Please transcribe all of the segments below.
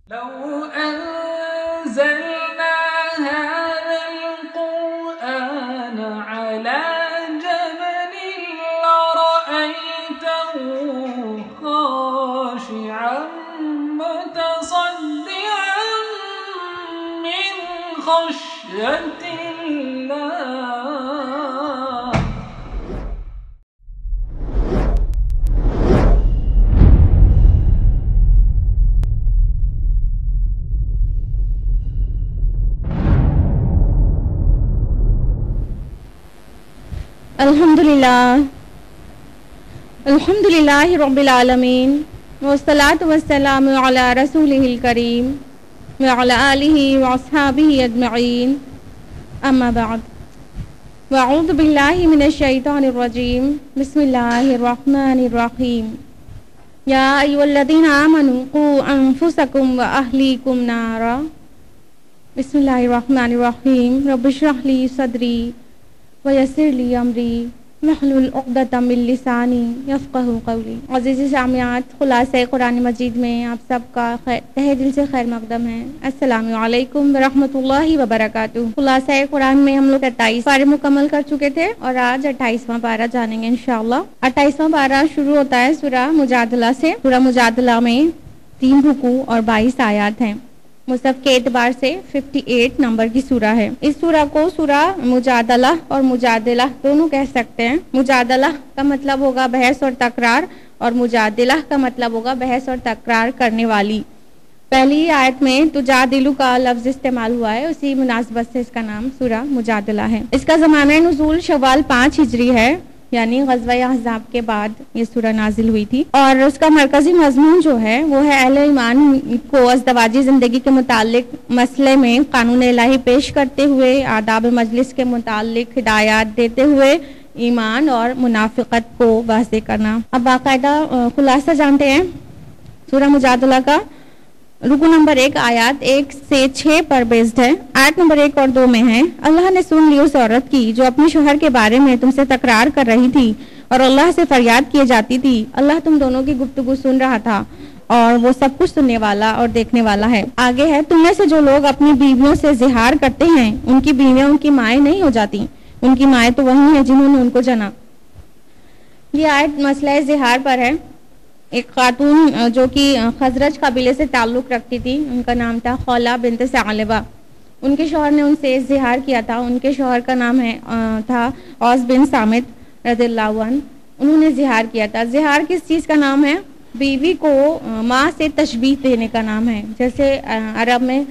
لو أنزلنا هذا القرآن على جبل لرأيته خاشعا متصدعا من خشية الله. الحمدللہ رب العالمین والصلاة والسلام علی رسولہ الکریم وعلی آلہ واصحابہ اجمعین اما بعد واعوذ باللہ من الشیطان الرجیم بسم اللہ الرحمن الرحیم یا ایھا الذین آمنوا قوا انفسکم واہلیکم نارا. بسم اللہ الرحمن الرحیم. رب اشرح لی صدری ویسر لی امری واحلل عقدۃ من لسانی یفقہوا قولی. عزیز سامعات، خلاصہ قرآن مجید میں آپ سب کا تہہ دل سے خیر مقدم ہے. السلام علیکم ورحمۃ اللہ وبرکاتہ. خلاصہ قرآن میں ہم لوگ 28 پارے مکمل کر چکے تھے اور آج 28واں پارہ جانیں گے انشاءاللہ. 28واں پارہ شروع ہوتا ہے سورہ مجادلہ سے. سورہ مجادلہ میں 3 رکوع اور 22 آیات ہیں. مصحف کے اعتبار سے 58 نمبر کی سورہ ہے. اس سورہ کو سورہ مجادلہ اور مجادلہ دونوں کہہ سکتے ہیں. مجادلہ کا مطلب ہوگا بحث اور تکرار، اور مجادلہ کا مطلب ہوگا بحث اور تکرار کرنے والی. پہلی آیت میں تجادلو کا لفظ استعمال ہوا ہے، اسی مناسبت سے اس کا نام سورہ مجادلہ ہے. اس کا زمانہ نزول شوال 5 ہجری ہے، یعنی غزوہ احزاب کے بعد یہ سورہ نازل ہوئی تھی. اور اس کا مرکزی مضمون جو ہے وہ ہے اہل ایمان کو ازدواجی زندگی کے متعلق مسئلے میں قانون الہی پیش کرتے ہوئے آداب مجلس کے متعلق ہدایات دیتے ہوئے ایمان اور منافقت کو واضح کرنا. اب باقاعدہ خلاصہ جانتے ہیں سورہ مجادلہ کا. رکو نمبر 1 آیات 1 سے 6 پر بیسڈ ہے. آیت نمبر 1 اور 2 میں ہے: اللہ نے سن لی اس عورت کی جو اپنے شوہر کے بارے میں تم سے تکرار کر رہی تھی اور اللہ سے فریاد کیے جاتی تھی. اللہ تم دونوں کی گفتگو سن رہا تھا اور وہ سب کچھ سننے والا اور دیکھنے والا ہے. آگے ہے: تم میں سے جو لوگ اپنی بیویوں سے زہار کرتے ہیں ان کی بیویاں ان کی مائیں نہیں ہو جاتی، ان کی مائیں تو وہی ہیں جنہوں نے ان کو جنا. یہ آیت مسئلہ زہار پر ہے. ایک خاتون جو کہ خزرج قبیلے سے تعلق رکھتی تھی، ان کا نام تھا خولہ بنت ثعلبہ. ان کے شوہر نے ان سے زہار کیا تھا. ان کے شوہر کا نام تھا اوس بن صامت رضی اللہ عنہ. انہوں نے زہار کیا تھا. زہار کس چیز کا نام ہے؟ بیوی کو ماں سے تشبیہ دینے کا نام ہے. جیسے عرب میں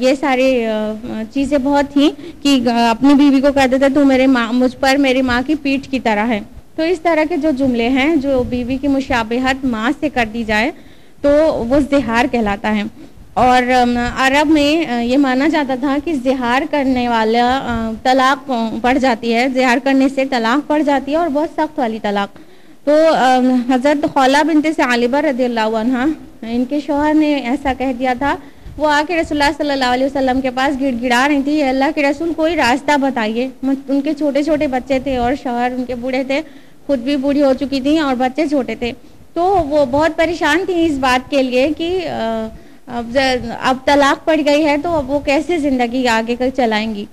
یہ ساری چیزیں بہت تھیں کہ اپنی بیوی کو کہتے تھے تو مجھ پر میری ماں کی پیٹھ کی طرح ہے. تو اس طرح کے جو جملے ہیں جو بیوی کی مشابہت ماں سے کر دی جائے تو وہ زہار کہلاتا ہے. اور عرب میں یہ مانا جاتا تھا کہ زہار کرنے والا طلاق پڑ جاتی ہے، زہار کرنے سے طلاق پڑ جاتی ہے اور بہت سخت والی طلاق. تو حضرت خولہ بنت ثعلبہ رضی اللہ عنہ، ان کے شوہر نے ایسا کہہ دیا تھا. وہ آ کے رسول اللہ صلی اللہ علیہ وسلم کے پاس گڑ گڑا رہی تھی: اللہ کے رسول کوئی راستہ بتائیے. ان کے چھوٹے چھوٹے بچے تھے اور شوہر ان کے بوڑھے تھے، خود بھی بوڑھی ہو چکی تھیں اور بچے چھوٹے تھے. تو وہ بہت پریشان تھیں اس بات کے لیے کہ اب طلاق پڑ گئی ہے تو اب وہ کیسے زندگی آگے چلائیں گی.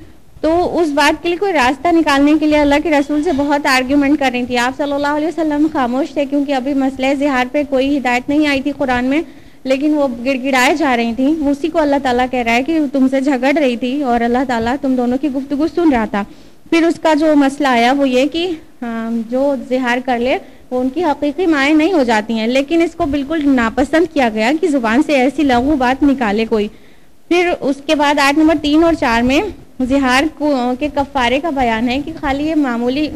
تو اس بات کے لیے کوئی راستہ نکالنے کے لیے اللہ کے رسول سے بہت آرگیومنٹ کر رہی تھی. آپ صلی اللہ علیہ وسلم خاموش تھے کیونکہ ابھی مسئلہ زہار پہ کوئی ہدایت نہیں آئی تھی قرآن میں، لیکن وہ گڑ گڑائے جا رہی تھیں. اسی کو اللہ تعالیٰ کہہ رہا ہے کہ تم سے جھگڑ رہی تھی اور اللہ تعالیٰ تم دونوں کی گفتگو سن رہا تھا. پھر اس کا جو مسئلہ آیا وہ یہ کہ جو زہار کر لے وہ ان کی حقیقی مائیں نہیں ہو جاتی ہیں، لیکن اس کو بالکل ناپسند کیا گیا کہ زبان سے ایسی لغو بات نکالے کوئی. پھر اس کے بعد آیت نمبر 3 اور 4 میں زہار کے کفارے کا بیان ہے کہ خالی یہ معمولی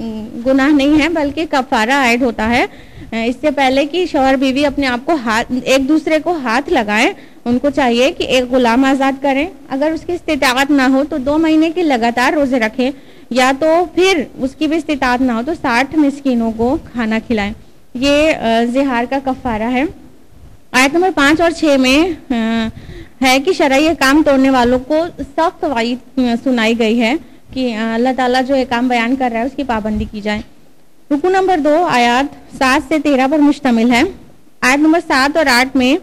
گناہ نہیں ہے بلکہ کفارہ عائد ہوتا ہے. اس سے پہلے کہ شوہر بیوی اپنے آپ کو ایک دوسرے کو ہاتھ لگائیں، ان کو چاہیے کہ ایک غلام آزاد کریں. اگر اس کی استطاعت نہ ہو تو 2 مہینے کے لگاتار روزے رکھیں، یا تو پھر اس کی بھی استطاعت نہ ہو تو 60 مسکینوں کو کھانا کھلائیں. یہ زہار کا کفارہ ہے. آیت نمبر 5 اور 6 میں ہے کہ شرعی احکام توڑنے والوں کو سخت وعید سنائی گئی ہے کہ اللہ تعالیٰ جو احکام بیان کر رہا ہے اس کی پابندی کی جائے. رکو نمبر 2 آیات 7 سے 13 پر مشتمل ہے. آیت نمبر 7 اور 8 میں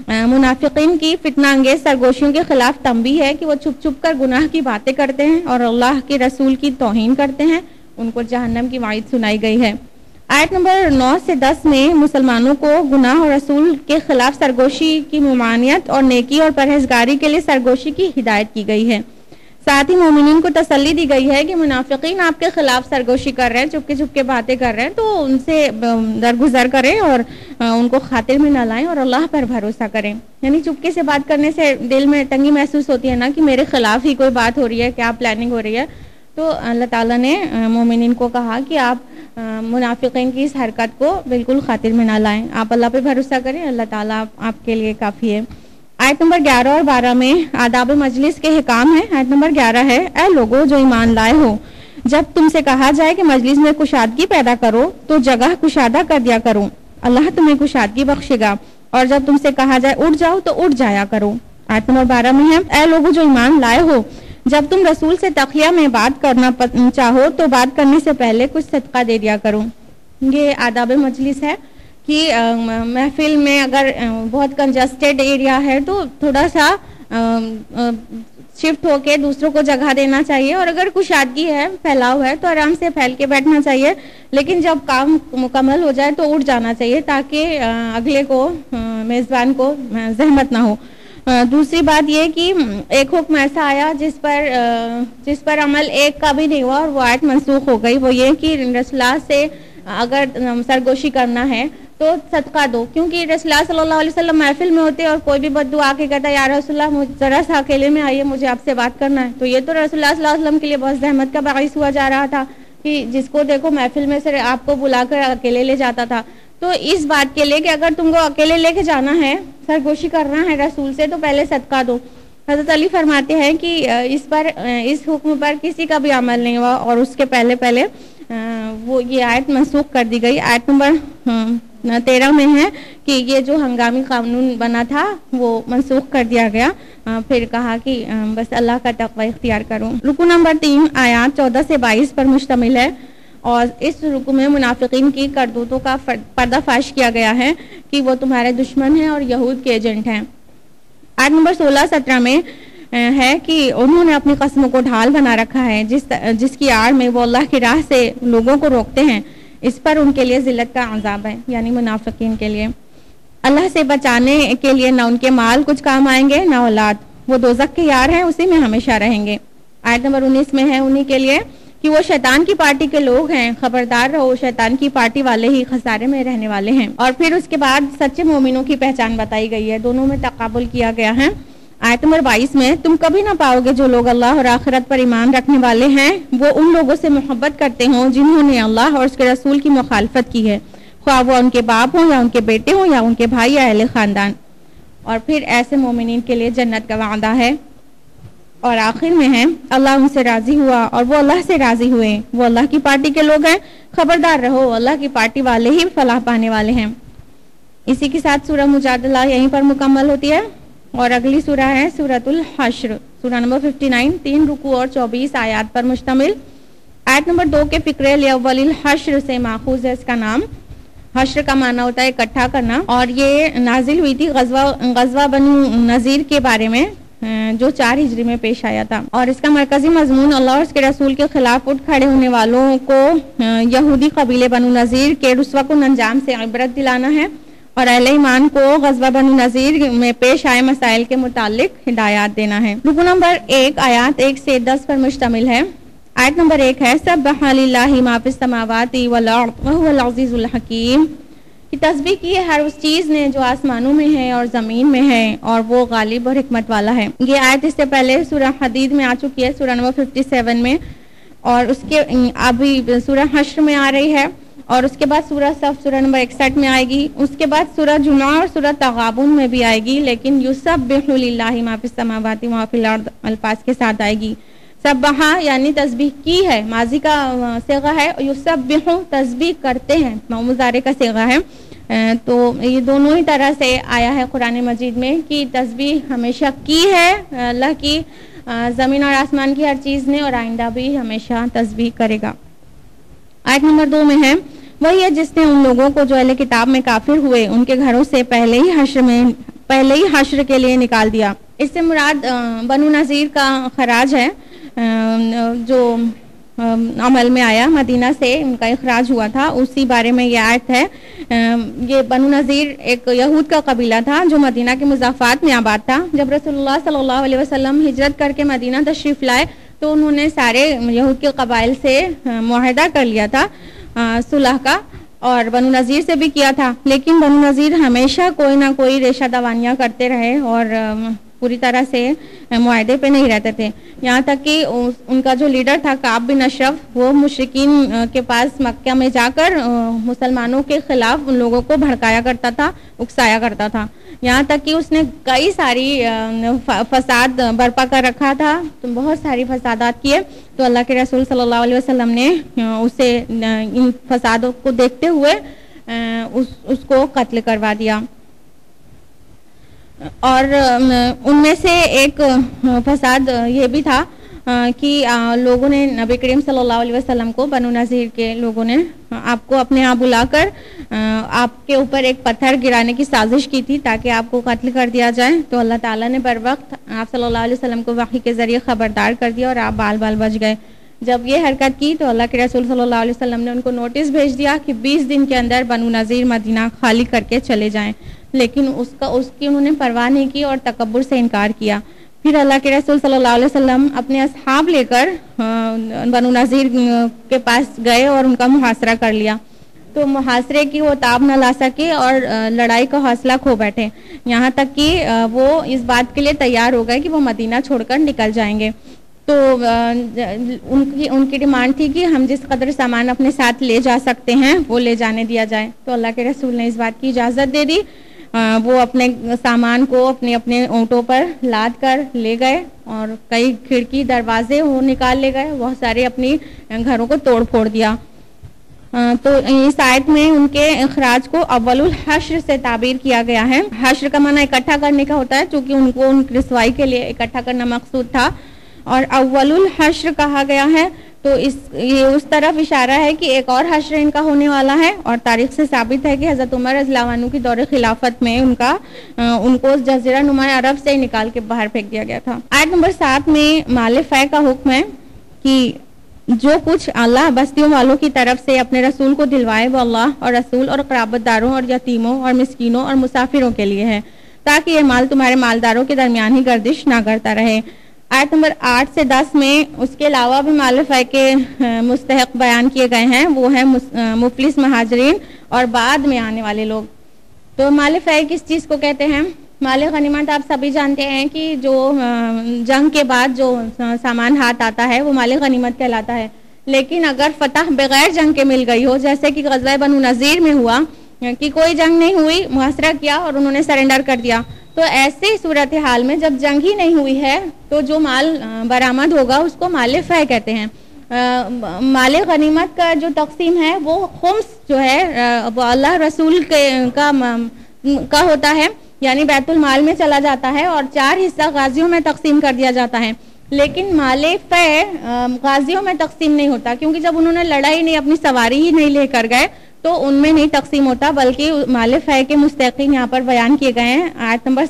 منافقین کی فتنہ انگیز سرگوشیوں کے خلاف تنبیہ ہے کہ وہ چھپ چھپ کر گناہ کی باتیں کرتے ہیں اور اللہ کے رسول کی توہین کرتے ہیں، ان کو جہنم کی وعید سنائی گئی ہے۔ آیت نمبر 9 سے 10 میں مسلمانوں کو گناہ اور رسول کے خلاف سرگوشی کی ممانعت اور نیکی اور پرہیزگاری کے لیے سرگوشی کی ہدایت کی گئی ہے۔ ساتھ ہی مومنین کو تسلی دی گئی ہے کہ منافقین آپ کے خلاف سرگوشی کر رہے ہیں، چپکے چپکے باتیں کر رہے ہیں، تو ان سے درگزر کریں اور ان کو خاطر میں نہ لائیں اور اللہ پر بھروسہ کریں۔ یعنی چپکے سے بات کرنے سے دل میں تنگی محسوس ہوتی ہے نا کہ میرے خلاف ہی کوئی بات ہو رہی ہے، کیا پلاننگ ہو رہی ہے، تو اللہ تعالیٰ نے مومنین کو کہا کہ آپ منافقین کی اس حرکت کو بالکل خاطر میں نہ لائیں، آپ اللہ پہ بھروسہ کریں، اللہ تعالیٰ آپ کے لیے کافی ہے۔ آیت نمبر 11 اور 12 میں آداب مجلس کے حکام ہیں۔ آیت نمبر 11 ہے، اے لوگو جو ایمان لائے ہو، جب تم سے کہا جائے کہ مجلس میں کشادگی پیدا کرو تو جگہ کشادہ کر دیا کرو، اللہ تمہیں کشادگی بخشے گا، اور جب تم سے کہا جائے اٹھ جاؤ تو اٹھ جایا کرو۔ آیت نمبر 12 میں ہے، اے لوگو جو ایمان لائے ہو، جب تم رسول سے تقیہ میں بات کرنا چاہو تو بات کرنے سے پہلے کچھ صدقہ دے دیا کرو۔ یہ آداب مجلس ہے کہ محفل میں اگر بہت کنجسٹڈ ایریا ہے تو تھوڑا سا شفٹ ہو کے دوسروں کو جگہ دینا چاہیے، اور اگر کشادگی ہے، پھیلاؤ ہے، تو آرام سے پھیل کے بیٹھنا چاہیے، لیکن جب کام مکمل ہو جائے تو اٹھ جانا چاہیے تاکہ اگلے کو، میزبان کو زحمت نہ ہو۔ دوسری بات یہ کہ ایک حکم ایسا آیا جس پر عمل ایک کا بھی نہیں ہوا اور وہ آیت منسوخ ہو گئی، وہ یہ کہ رسول اللہ سے اگر سرگوشی کرنا ہے تو صدقہ دو، کیونکہ رسول اللہ صلی اللہ علیہ وسلم محفل میں ہوتے اور کوئی بھی بدو آ کے کہتا ہے یا رسول اللہ ذرا سا اکیلے میں آئیے، مجھے آپ سے بات کرنا ہے، تو یہ تو رسول اللہ صلی اللہ علیہ وسلم کے لیے بہت زحمت کا باعث ہوا جا رہا تھا کہ جس کو دیکھو محفل میں سے آپ کو بلا کر اکیلے لے جاتا تھا۔ تو اس بات کے لیے کہ اگر تم کو اکیلے لے کے جانا ہے، سرگوشی کرنا ہے رسول سے، تو پہلے صدقہ دو۔ حضرت علی فرماتے ہیں کہ اس حکم پر کسی کا بھی عمل نہیں ہوا اور اس کے پہلے وہ یہ آیت منسوخ کر دی گئی۔ آیت نمبر 13 میں ہے کہ یہ جو ہنگامی قانون بنا تھا وہ منسوخ کر دیا گیا، پھر کہا کہ بس اللہ کا تقوی اختیار کرو۔ رکو نمبر 3 آیات 14 سے 22 پر مشتمل ہے، اور اس رکو میں منافقین کی کرتوتوں کا پردہ فاش کیا گیا ہے کہ وہ تمہارے دشمن ہیں اور یہود کے ایجنٹ ہیں۔ آیت نمبر 16-17 میں ہے کہ انہوں نے اپنی قسموں کو ڈھال بنا رکھا ہے جس کی آڑ میں وہ اللہ کی راہ سے لوگوں کو روکتے ہیں، اس پر ان کے لیے ذلت کا عذاب ہے، یعنی منافقین کے لیے۔ اللہ سے بچانے کے لیے نہ ان کے مال کچھ کام آئیں گے نہ اولاد، وہ دوزخ کے یار ہیں، اسی میں ہمیشہ رہیں گے۔ آیت نمبر 19 میں ہے انہی کے لیے کہ وہ شیطان کی پارٹی کے لوگ ہیں، خبردار رہو شیطان کی پارٹی والے ہی خسارے میں رہنے والے ہیں۔ اور پھر اس کے بعد سچے مومنوں کی پہچان بتائی گئی ہے، دونوں میں تقابل کیا گیا ہے۔ آیت نمبر 22 میں تم کبھی نہ پاؤ گے جو لوگ اللہ اور آخرت پر ایمان رکھنے والے ہیں وہ ان لوگوں سے محبت کرتے ہوں جنہوں نے اللہ اور اس کے رسول کی مخالفت کی ہے، خواہ وہ ان کے باپ ہوں یا ان کے بیٹے ہوں یا ان کے بھائی یا اہل خاندان، اور پھر ایسے مومنین کے لیے جنت کا وعدہ ہے۔ اور آخر میں ہے اللہ ان سے راضی ہوا اور وہ اللہ سے راضی ہوئے، وہ اللہ کی پارٹی کے لوگ ہیں، خبردار رہو اللہ کی پارٹی والے ہی فلاح پانے والے ہیں۔ اسی کے ساتھ سورہ مجادلہ یہیں پر مکمل ہوتی ہے، اور اگلی سورہ ہے سورۃ الحشر، سورہ نمبر 59، 3 رکوع اور 24 آیات پر مشتمل۔ آیت نمبر 2 کے فقرے لاول الحشر سے ماخوذ ہے اس کا نام۔ حشر کا معنی ہوتا ہے اکٹھا کرنا، اور یہ نازل ہوئی تھی غزوہ بنو نذیر کے بارے میں جو 4 ہجری میں پیش آیا تھا، اور اس کا مرکزی مضمون اللہ اور اس کے رسول کے خلاف اٹھ کھڑے ہونے والوں کو یہودی قبیلے بنو نذیر کے رسوا کن انجام سے عبرت دلانا ہے، اور اہل ایمان کو غزوہ بنو نذیر میں پیش آئے مسائل کے متعلق ہدایات دینا ہے۔ رکو نمبر 1 آیات 1 سے 10 پر مشتمل ہے۔ آیت نمبر 1 ہے سبح للہ ما فی السماوات والارض وهو العزیز الحکیم، کہ تسبیح کی ہے ہر اس چیز نے جو آسمانوں میں ہے اور زمین میں ہے، اور وہ غالب اور حکمت والا ہے۔ یہ آیت اس سے پہلے سورہ حدید میں آ چکی ہے، سورہ نمبر 57 میں، اور اس کے ابھی سورہ حشر میں آ رہی ہے، اور اس کے بعد سورہ صف سورہ نمبر 61 میں آئے گی، اس کے بعد سورہ جمعہ اور سورہ تغابن میں بھی آئے گی، لیکن یسبح للہ ما فی السماوات وما فی الارض الفاظ کے ساتھ آئے گی۔ سبحہ یعنی تسبیح کی ہے، ماضی کا صیغہ ہے، یسبح تسبیح کرتے ہیں مضارع کا صیغہ ہے، تو یہ دونوں ہی طرح سے آیا ہے قرآن مجید میں کہ تسبیح ہمیشہ کی ہے اللہ کی، زمین اور آسمان کی ہر چیز نے، اور آئندہ بھی ہمیشہ تسبیح کرے گا۔ آیت نمبر 2 میں ہے وہی ہے جس نے ان لوگوں کو جو اہل کتاب میں کافر ہوئے ان کے گھروں سے پہلے ہی حشر میں پہلے ہی حشر کے لیے نکال دیا۔ اس سے مراد بنو نذیر کا خراج ہے جو عمل میں آیا، مدینہ سے ان کا اخراج ہوا تھا، اسی بارے میں یہ آیت ہے۔ یہ بنو نذیر ایک یہود کا قبیلہ تھا جو مدینہ کے مضافات میں آباد تھا۔ جب رسول اللہ صلی اللہ علیہ وسلم ہجرت کر کے مدینہ تشریف لائے تو انہوں نے سارے یہود کے قبائل سے معاہدہ کر لیا تھا صلح کا، اور بنو نذیر سے بھی کیا تھا، لیکن بنو نذیر ہمیشہ کوئی نہ کوئی ریشہ دوانیاں کرتے رہے اور پوری طرح سے معاہدے پہ نہیں رہتے تھے، یہاں تک کہ ان کا جو لیڈر تھا کعب بن اشرف، وہ مشرکین کے پاس مکہ میں جا کر مسلمانوں کے خلاف ان لوگوں کو بھڑکایا کرتا تھا، اکسایا کرتا تھا، یہاں تک کہ اس نے کئی ساری فساد برپا کر رکھا تھا، تو بہت ساری فسادات کیے، تو اللہ کے رسول صلی اللہ علیہ وسلم نے اسے ان فسادوں کو دیکھتے ہوئے اس کو قتل کروا دیا۔ اور ان میں سے ایک فساد یہ بھی تھا کہ لوگوں نے نبی کریم صلی اللہ علیہ وسلم کو، بنو نذیر کے لوگوں نے آپ کو اپنے یہاں بلا کر آپ کے اوپر ایک پتھر گرانے کی سازش کی تھی تاکہ آپ کو قتل کر دیا جائے، تو اللہ تعالیٰ نے بر وقت آپ صلی اللہ علیہ وسلم کو وحی کے ذریعے خبردار کر دیا اور آپ بال بال بچ گئے۔ جب یہ حرکت کی تو اللہ کے رسول صلی اللہ علیہ وسلم نے ان کو نوٹس بھیج دیا کہ 20 دن کے اندر بنو نذیر مدینہ خالی کر کے چلے جائیں، لیکن اس کی انہوں نے پرواہ نہیں کی اور تکبر سے انکار کیا۔ پھر اللہ کے رسول صلی اللہ علیہ وسلم اپنے اصحاب لے کر بنو نذیر کے پاس گئے اور ان کا محاصرہ کر لیا، تو محاصرے کی وہ تاب نہ لا سکے اور لڑائی کا حوصلہ کھو بیٹھے، یہاں تک کہ وہ اس بات کے لیے تیار ہو گئے کہ وہ مدینہ چھوڑ کر نکل جائیں گے۔ تو ان کی ڈیمانڈ تھی کہ ہم جس قدر سامان اپنے ساتھ لے جا سکتے ہیں وہ لے جانے دیا جائے، تو اللہ کے رسول نے اس بات کی اجازت دے دی۔ وہ اپنے سامان کو اپنے اونٹوں پر لاد کر لے گئے اور کئی کھڑکی دروازے وہ نکال لے گئے، بہت سارے اپنی گھروں کو توڑ پھوڑ دیا۔ تو اس آیت میں ان کے اخراج کو اول الحشر سے تعبیر کیا گیا ہے۔ حشر کا معنی اکٹھا کرنے کا ہوتا ہے، چونکہ ان کو ان کی رسوائی کے لیے اکٹھا کرنا مقصود تھا، اور اول الحشر کہا گیا ہے تو یہ اس طرف اشارہ ہے کہ ایک اور حشر ان کا ہونے والا ہے، اور تاریخ سے ثابت ہے کہ حضرت عمر رضی اللہ عنہ کی دور خلافت میں ان کو جزیرہ نما عرب سے نکال کے باہر پھینک دیا گیا تھا۔ آیت نمبر 7 میں مال فے کا حکم ہے کہ جو کچھ اللہ بستیوں والوں کی طرف سے اپنے رسول کو دلوائے وہ اللہ اور رسول اور قرابت داروں اور یتیموں اور مسکینوں اور مسافروں کے لیے ہے، تاکہ یہ مال تمہارے مالداروں کے درمیان ہی گردش نہ کرتا رہے۔ آیت نمبر 8 سے 10 میں اس کے علاوہ بھی مال فے کے مستحق بیان کیے گئے ہیں، وہ ہیں مفلس مہاجرین اور بعد میں آنے والے لوگ۔ تو مال فے کس چیز کو کہتے ہیں؟ مال غنیمت آپ سبھی جانتے ہیں کہ جو جنگ کے بعد جو سامان ہاتھ آتا ہے وہ مال غنیمت کہلاتا ہے، لیکن اگر فتح بغیر جنگ کے مل گئی ہو، جیسے کہ غزوہ بنو نذیر میں ہوا کہ کوئی جنگ نہیں ہوئی، محاصرہ کیا اور انہوں نے سرنڈر کر دیا، تو ایسے صورتحال میں جب جنگ ہی نہیں ہوئی ہے تو جو مال برآمد ہوگا اس کو مال فے کہتے ہیں۔ مال غنیمت کا جو تقسیم ہے وہ خمس جو ہے وہ اللہ رسول کا ہوتا ہے، یعنی بیت المال میں چلا جاتا ہے، اور 4 حصہ غازیوں میں تقسیم کر دیا جاتا ہے، لیکن مال فے غازیوں میں تقسیم نہیں ہوتا، کیونکہ جب انہوں نے لڑائی نہیں، اپنی سواری ہی نہیں لے کر گئے تو ان میں نہیں تقسیم ہوتا، بلکہ مال فے کے مستحقین یہاں پر بیان کیے گئے ہیں آیت نمبر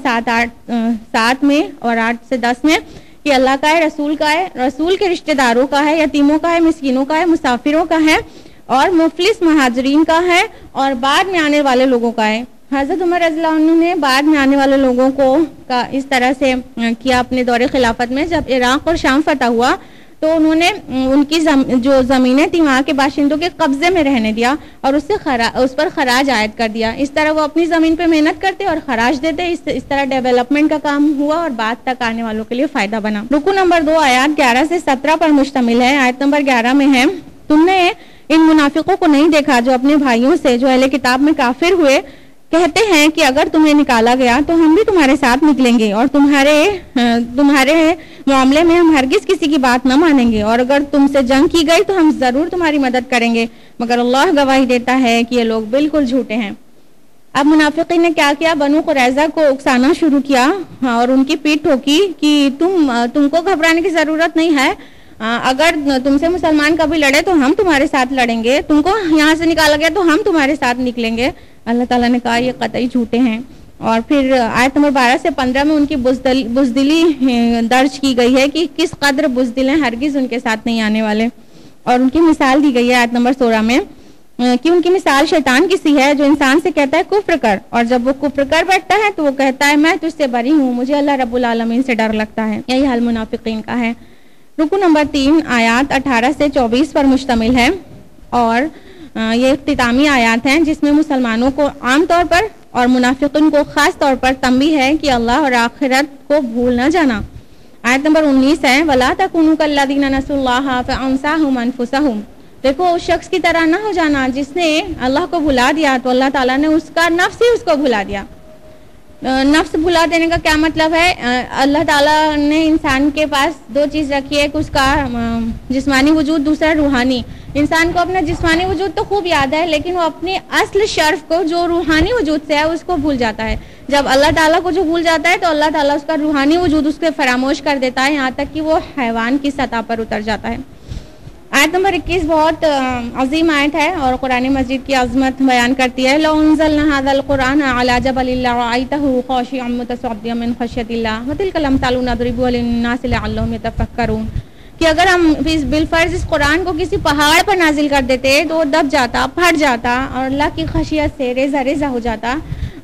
7 میں اور 8 سے 10 میں، کہ اللہ کا ہے، رسول کا ہے، رسول کے رشتہ داروں کا ہے، یتیموں کا ہے، مسکینوں کا ہے، مسافروں کا ہے، اور مفلس مہاجرین کا ہے، اور بعد میں آنے والے لوگوں کا ہے۔ حضرت عمر رضی اللہ عنہ نے بعد میں آنے والے لوگوں کو اس طرح سے کیا اپنے دور خلافت میں، جب عراق اور شام فتح ہوا تو انہوں نے ان کی جو زمینیں تھیں وہاں کے باشندوں کے قبضے میں رہنے دیا اور اس پر خراج عائد کر دیا، اس طرح وہ اپنی زمین پہ محنت کرتے اور خراج دیتے، اس طرح ڈیولپمنٹ کا کام ہوا اور بعد تک آنے والوں کے لیے فائدہ بنا۔ رکو نمبر 2 آیات 11 سے 17 پر مشتمل ہے۔ آیت نمبر 11 میں ہے، تم نے ان منافقوں کو نہیں دیکھا جو اپنے بھائیوں سے جو اہل کتاب میں کافر ہوئے کہتے ہیں کہ اگر تمہیں نکالا گیا تو ہم بھی تمہارے ساتھ نکلیں گے، اور تمہارے معاملے میں ہم ہرگز کسی کی بات نہ مانیں گے، اور اگر تم سے جنگ کی گئی تو ہم ضرور تمہاری مدد کریں گے، مگر اللہ گواہی دیتا ہے کہ یہ لوگ بالکل جھوٹے ہیں۔ اب منافقین نے کیا کیا؟ بنو قریظہ کو اکسانا شروع کیا اور ان کی پیٹھ ٹھوکی کہ تم کو گھبرانے کی ضرورت نہیں ہے، اگر تم سے مسلمان کبھی لڑے تو ہم تمہارے ساتھ لڑیں گے، تم کو یہاں سے نکالا گیا تو ہم تمہارے ساتھ نکلیں گے۔ اللہ تعالیٰ نے کہا یہ قطعی جھوٹے ہیں۔ اور پھر آیت نمبر 12 سے 15 میں ان کی بزدلی درج کی گئی ہے کہ کس قدر بزدل ہیں، ہرگز ان کے ساتھ نہیں آنے والے. اور ان کی مثال دی گئی ہے آیت نمبر 16 میں کہ ان کی مثال شیطان کی سی ہے جو انسان سے کہتا ہے کفر کر، اور جب وہ کفر کر بیٹھتا ہے تو وہ کہتا ہے میں تجھ سے بری ہوں، مجھے اللہ رب العالمین سے ڈر لگتا ہے. یہی حال منافقین کا ہے. رکو نمبر 3 آیات 18 سے 24 پر مشتمل ہے، اور یہ اختتامی آیات ہیں جس میں مسلمانوں کو عام طور پر اور منافقین کو خاص طور پر تنبیہ ہے کہ اللہ اور آخرت کو بھول نہ جانا. آیت نمبر 19 ہے وَلَا تَكُونُوا كَالَّذِينَ نَسُوا اللَّهَ فَأَنسَاهُمْ أَنفُسَهُمْ. دیکھو اس شخص کی طرح نہ ہو جانا جس نے اللہ کو بھلا دیا تو اللہ تعالیٰ نے اس کا نفس ہی اس کو بھلا دیا. نفس بھلا دینے کا کیا مطلب ہے؟ اللہ تعالیٰ نے انسان کے پاس دو چیز رکھی ہے کہ اس کا جسمانی وجود، دوسرا روحانی. انسان کو اپنا جسمانی وجود تو خوب یاد ہے لیکن وہ اپنی اصل شرف کو جو روحانی وجود سے ہے اس کو بھول جاتا ہے. جب اللہ تعالیٰ کو جو بھول جاتا ہے تو اللہ تعالیٰ اس کا روحانی وجود اس کے فراموش کر دیتا ہے، یہاں تک کہ وہ حیوان کی سطح پر اتر جاتا ہے. آیت نمبر 21 بہت عظیم آیت ہے اور قرآن مجید کی عظمت بیان کرتی ہے. لو انزلنا هذا القرآن على جبل لرأيته خاشعا متصدعا من خشية الله وتلك الأمثال نضربها للناس لعلهم يتفكرون. کہ اگر ہم بالفرض اس قرآن کو کسی پہاڑ پر نازل کر دیتے تو وہ دب جاتا، پھٹ جاتا اور اللہ کی خشیت سے ریزہ ریزہ ہو جاتا.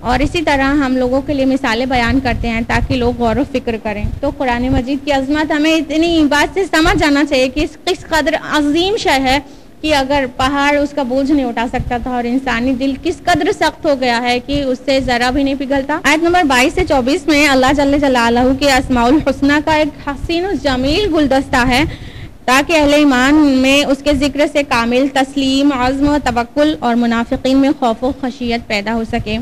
اور اسی طرح ہم لوگوں کے لیے مثالیں بیان کرتے ہیں تاکہ لوگ غور و فکر کریں. تو قرآن مجید کی عظمت ہمیں اتنی بات سے سمجھ جانا چاہیے کہ کس قدر عظیم شے ہے کہ اگر پہاڑ اس کا بوجھ نہیں اٹھا سکتا تھا، اور انسانی دل کس قدر سخت ہو گیا ہے کہ اس سے ذرا بھی نہیں پگھلتا. آیت نمبر 22 سے 24 میں اللہ جل جلالہ کے اسماء الحسنہ کا ایک حسین و جمیل گلدستہ ہے تاکہ اہل ایمان میں اس کے ذکر سے کامل تسلیم، عزم و توکل اور منافقین میں خوف و خشیت پیدا ہو سکے.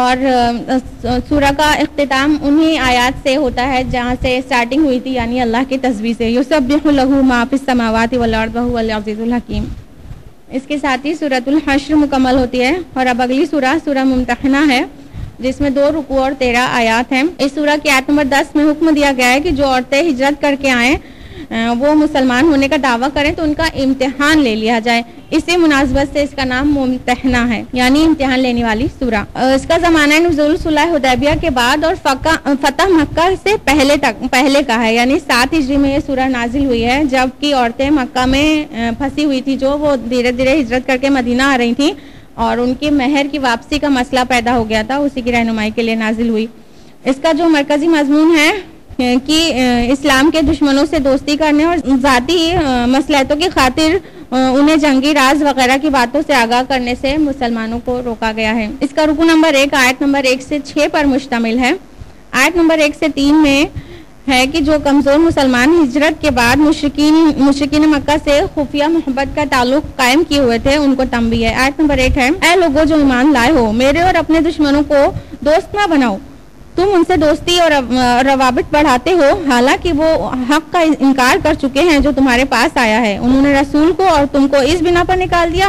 اور سورہ کا اختتام انہی آیات سے ہوتا ہے جہاں سے سٹارٹنگ ہوئی تھی، یعنی اللہ کی تسبیح سے. یسبح لہ ما فی السماوات والارض وہو العزیز الحکیم. اس کے ساتھ ہی سورۃ الحشر مکمل ہوتی ہے. اور اب اگلی سورہ ممتحنہ ہے جس میں 2 رکوع اور 13 آیات ہیں. اس سورہ کی آیت نمبر 10 میں حکم دیا گیا ہے کہ جو عورتیں ہجرت کر کے آئیں وہ مسلمان ہونے کا دعویٰ کریں تو ان کا امتحان لے لیا جائے. اسی مناسبت سے اس کا نام ممتحنہ ہے، یعنی امتحان لینے والی سورہ. اس کا زمانہ نزول صلح حدیبیہ کے بعد اور فتح مکہ سے پہلے کا ہے، یعنی 7 ہجری میں یہ سورہ نازل ہوئی ہے جبکہ عورتیں مکہ میں پھنسی ہوئی تھی جو وہ دھیرے دھیرے ہجرت کر کے مدینہ آ رہی تھیں اور ان کی مہر کی واپسی کا مسئلہ پیدا ہو گیا تھا، اسی کی رہنمائی کے لیے نازل ہوئی. اس کا جو مرکزی مضمون ہے کہ اسلام کے دشمنوں سے دوستی کرنے اور ذاتی مصلحتوں کی خاطر انہیں جنگی راز وغیرہ کی باتوں سے آگاہ کرنے سے مسلمانوں کو روکا گیا ہے. اس کا رکو نمبر 1 آیت نمبر 1 سے 6 پر مشتمل ہے. آیت نمبر 1 سے 3 میں ہے کہ جو کمزور مسلمان ہجرت کے بعد مشرکین مکہ سے خفیہ محبت کا تعلق قائم کیے ہوئے تھے ان کو تنبیہ ہے. آیت نمبر 1 ہے اے لوگوں جو ایمان لائے ہو، میرے اور اپنے دشمنوں کو دوست نہ بناؤ. تم ان سے دوستی اور روابط بڑھاتے ہو حالانکہ وہ حق کا انکار کر چکے ہیں جو تمہارے پاس آیا ہے. انہوں نے رسول کو اور تم کو اس بنا پر نکال دیا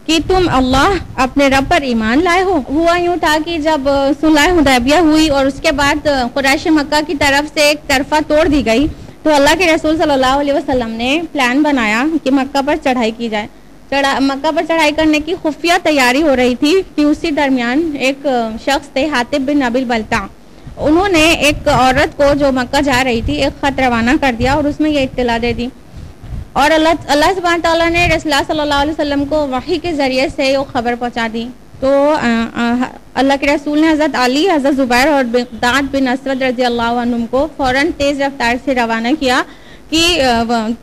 کہ تم اللہ اپنے رب پر ایمان لائے ہو. ہوا یوں تھا کہ جب صلح حدیبیہ ہوئی اور اس کے بعد قریش مکہ کی طرف سے ایک طرفہ توڑ دی گئی تو اللہ کے رسول صلی اللہ علیہ وسلم نے پلان بنایا کہ مکہ پر چڑھائی کی جائے. مکہ پر چڑھائی کرنے کی خفیہ تیاری ہو رہی تھی کہ اسی درمیان ایک شخص تھے حاطب بن ابی بلتع. انہوں نے ایک عورت کو جو مکہ جا رہی تھی ایک خط روانہ کر دیا اور اس میں یہ اطلاع دے دی، اور اللہ سبحانہ تعالیٰ نے رسول اللہ صلی اللہ علیہ وسلم کو وحی کے ذریعے سے وہ خبر پہنچا دی. تو اللہ کے رسول نے حضرت علی، حضرت زبیر اور مقداد بن اسود رضی اللہ عنہم کو فوراً تیز رفتار سے روانہ کیا کہ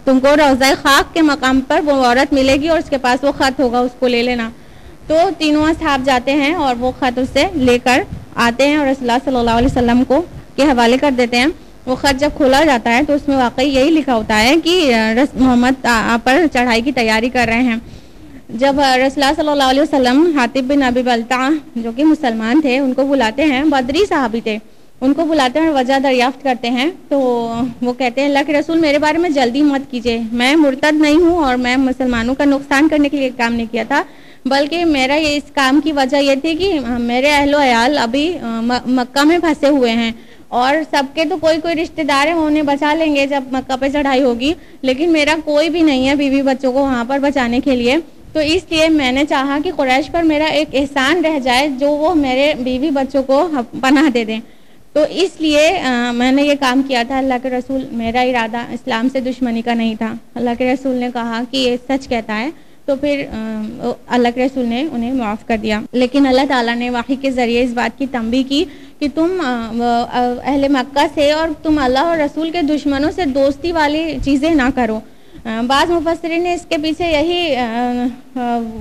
تم کو روضہ خاک کے مقام پر وہ عورت ملے گی اور اس کے پاس وہ خط ہوگا، اس کو لے لینا. تو تینوں اصحاب جاتے ہیں اور وہ خط اس سے لے کر آتے ہیں اور رسول اللہ صلی اللہ علیہ وسلم کو کے حوالے کر دیتے ہیں. وہ خط جب کھولا جاتا ہے تو اس میں واقعی یہی لکھا ہوتا ہے کہ محمد آپ پر چڑھائی کی تیاری کر رہے ہیں. جب رسول اللہ صلی اللہ علیہ وسلم حاطب بن ابی بلتع جو کہ مسلمان تھے ان کو بلاتے ہیں، بدری صحابی تھے، ان کو بلاتے ہیں اور وجہ دریافت کرتے ہیں تو وہ کہتے ہیں اللہ کے رسول میرے بارے میں جلدی مت کیجیے، میں مرتد نہیں ہوں اور میں مسلمانوں کا نقصان کرنے کے لیے کام نہیں کیا تھا، بلکہ میرا یہ اس کام کی وجہ یہ تھی کہ میرے اہل و عیال ابھی مکہ میں پھنسے ہوئے ہیں اور سب کے تو کوئی رشتہ دار ہیں انہیں بچا لیں گے جب مکہ پہ چڑھائی ہوگی، لیکن میرا کوئی بھی نہیں ہے بیوی بچوں کو وہاں پر بچانے کے لیے. تو اس لیے میں نے چاہا کہ قریش پر میرا ایک احسان رہ جائے جو وہ میرے بیوی بچوں کو پناہ دے دیں. تو اس لیے میں نے یہ کام کیا تھا. اللہ کے رسول، میرا ارادہ اسلام سے دشمنی کا نہیں تھا. اللہ کے رسول نے کہا کہ یہ سچ کہتا ہے، تو پھر اللہ کے رسول نے انہیں معاف کر دیا. لیکن اللہ تعالیٰ نے وحی کے ذریعے اس بات کی تنبیہ کی کہ تم اہل مکہ سے اور تم اللہ اور رسول کے دشمنوں سے دوستی والی چیزیں نہ کرو. بعض مفسرین نے اس کے پیچھے یہی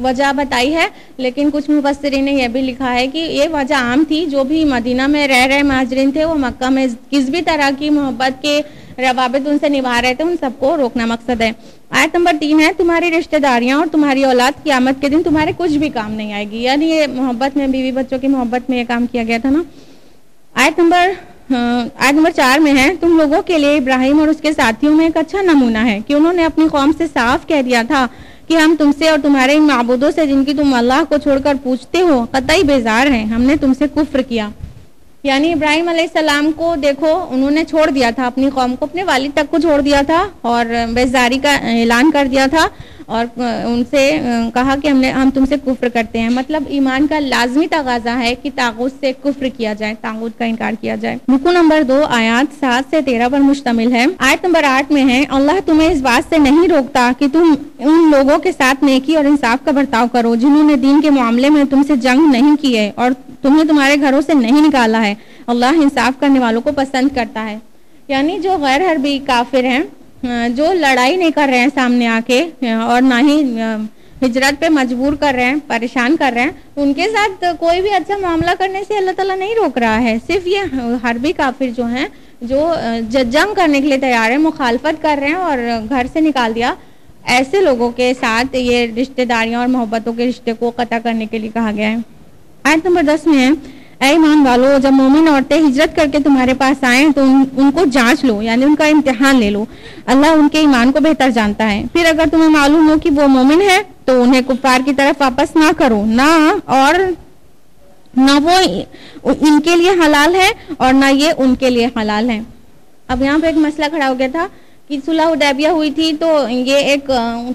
وجہ بتائی ہے، لیکن کچھ مفسرین نے یہ بھی لکھا ہے کہ یہ وجہ عام تھی. جو بھی مدینہ میں رہ رہے مہاجرین تھے وہ مکہ میں کس بھی طرح کی محبت کے روابط ان سے نبھا رہے تھے، ان سب کو روکنا مقصد ہے. آیت نمبر 3 ہے، تمہاری رشتہ داریاں اور تمہاری اولاد قیامت کے دن تمہارے کچھ بھی کام نہیں آئے گی. یعنی یہ محبت میں، بیوی بچوں کی محبت میں یہ کام کیا گیا تھا نا. آیت نمبر 4 میں ہے، تم لوگوں کے لیے ابراہیم اور اس کے ساتھیوں میں ایک اچھا نمونہ ہے کہ انہوں نے اپنی قوم سے صاف کہہ دیا تھا کہ ہم تم سے اور تمہارے ان معبودوں سے جن کی تم اللہ کو چھوڑ کر پوچھتے ہو قطعی بیزار ہیں. ہم نے تم سے کفر کیا. یعنی ابراہیم علیہ السلام کو دیکھو، انہوں نے چھوڑ دیا تھا اپنی قوم کو، اپنے والد تک کو چھوڑ دیا تھا اور بیزاری کا اعلان کر دیا تھا اور ان سے کہا کہ ہم تم سے کفر کرتے ہیں. مطلب ایمان کا لازمی تقاضا ہے کہ طاغوت سے کفر کیا جائے، طاغوت کا انکار کیا جائے. رکوع نمبر 2 آیات 7 سے 13 پر مشتمل ہے. آیت نمبر 8 میں ہے، اللہ تمہیں اس بات سے نہیں روکتا کہ تم ان لوگوں کے ساتھ نیکی اور انصاف کا برتاؤ کرو جنہوں نے دین کے معاملے میں تم سے جنگ نہیں کی ہے اور تمہیں تمہارے گھروں سے نہیں نکالا ہے. اللہ انصاف کرنے والوں کو پسند کرتا ہے. یعنی جو غیر حربی کافر ہیں، جو لڑائی نہیں کر رہے ہیں سامنے آ کے اور نہ ہی ہجرت پہ مجبور کر رہے ہیں، پریشان کر رہے ہیں، ان کے ساتھ کوئی بھی اچھا معاملہ کرنے سے اللہ تعالیٰ نہیں روک رہا ہے. صرف یہ حربی کافر جو ہیں، جو جنگ کرنے کے لیے تیار ہیں، مخالفت کر رہے ہیں اور گھر سے نکال دیا، ایسے لوگوں کے ساتھ یہ رشتہ داریاں اور محبتوں کے رشتے کو قطع کرنے کے لیے کہا گیا ہے. آیت نمبر 10 میں ہے، اے ایمان والو، جب مومن عورتیں ہجرت کر کے تمہارے پاس آئیں تو ان کو جانچ لو، یعنی ان کا امتحان لے لو. اللہ ان کے ایمان کو بہتر جانتا ہے. پھر اگر تمہیں معلوم ہو کہ وہ مومن ہے تو انہیں کفار کی طرف واپس نہ کرو، نہ وہ ان کے لیے حلال ہے اور نہ یہ ان کے لیے حلال ہے. اب یہاں پہ ایک مسئلہ کھڑا ہو گیا تھا کہ صلح حدیبیہ ہوئی تھی، تو یہ ایک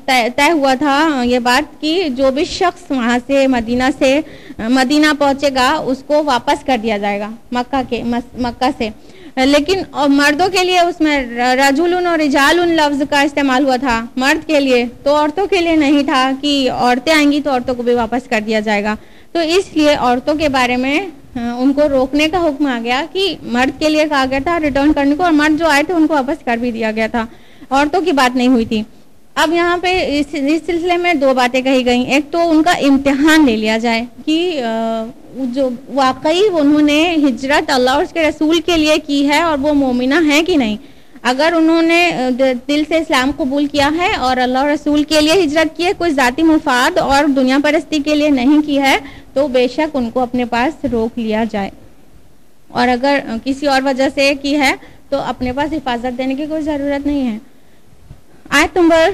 طے ہوا تھا یہ بات کہ جو بھی شخص وہاں سے مدینہ پہنچے گا اس کو واپس کر دیا جائے گا مکہ سے. لیکن مردوں کے لیے اس میں رجل اور رجال لفظ کا استعمال ہوا تھا، مرد کے لیے، تو عورتوں کے لیے نہیں تھا کہ عورتیں آئیں گی تو عورتوں کو بھی واپس کر دیا جائے گا. تو اس لیے عورتوں کے بارے میں ان کو روکنے کا حکم آ گیا کہ مرد کے لیے کہا گیا تھا ریٹرن کرنے کو، اور مرد جو آئے تھے ان کو واپس کر بھی دیا گیا تھا، عورتوں کی بات نہیں ہوئی تھی. اب یہاں پہ اس سلسلے میں 2 باتیں کہی گئیں. ایک تو ان کا امتحان لے لیا جائے کہ جو واقعی انہوں نے ہجرت اللہ اور اس کے رسول کے لیے کی ہے اور وہ مومنہ ہیں کہ نہیں. اگر انہوں نے دل سے اسلام قبول کیا ہے اور اللہ اور رسول کے لیے ہجرت کی ہے، کوئی ذاتی مفاد اور دنیا پرستی کے لیے نہیں کی ہے، تو بے شک ان کو اپنے پاس روک لیا جائے. اور اگر کسی اور وجہ سے کی ہے تو اپنے پاس حفاظت دینے کی کوئی ضرورت نہیں ہے. آیت نمبر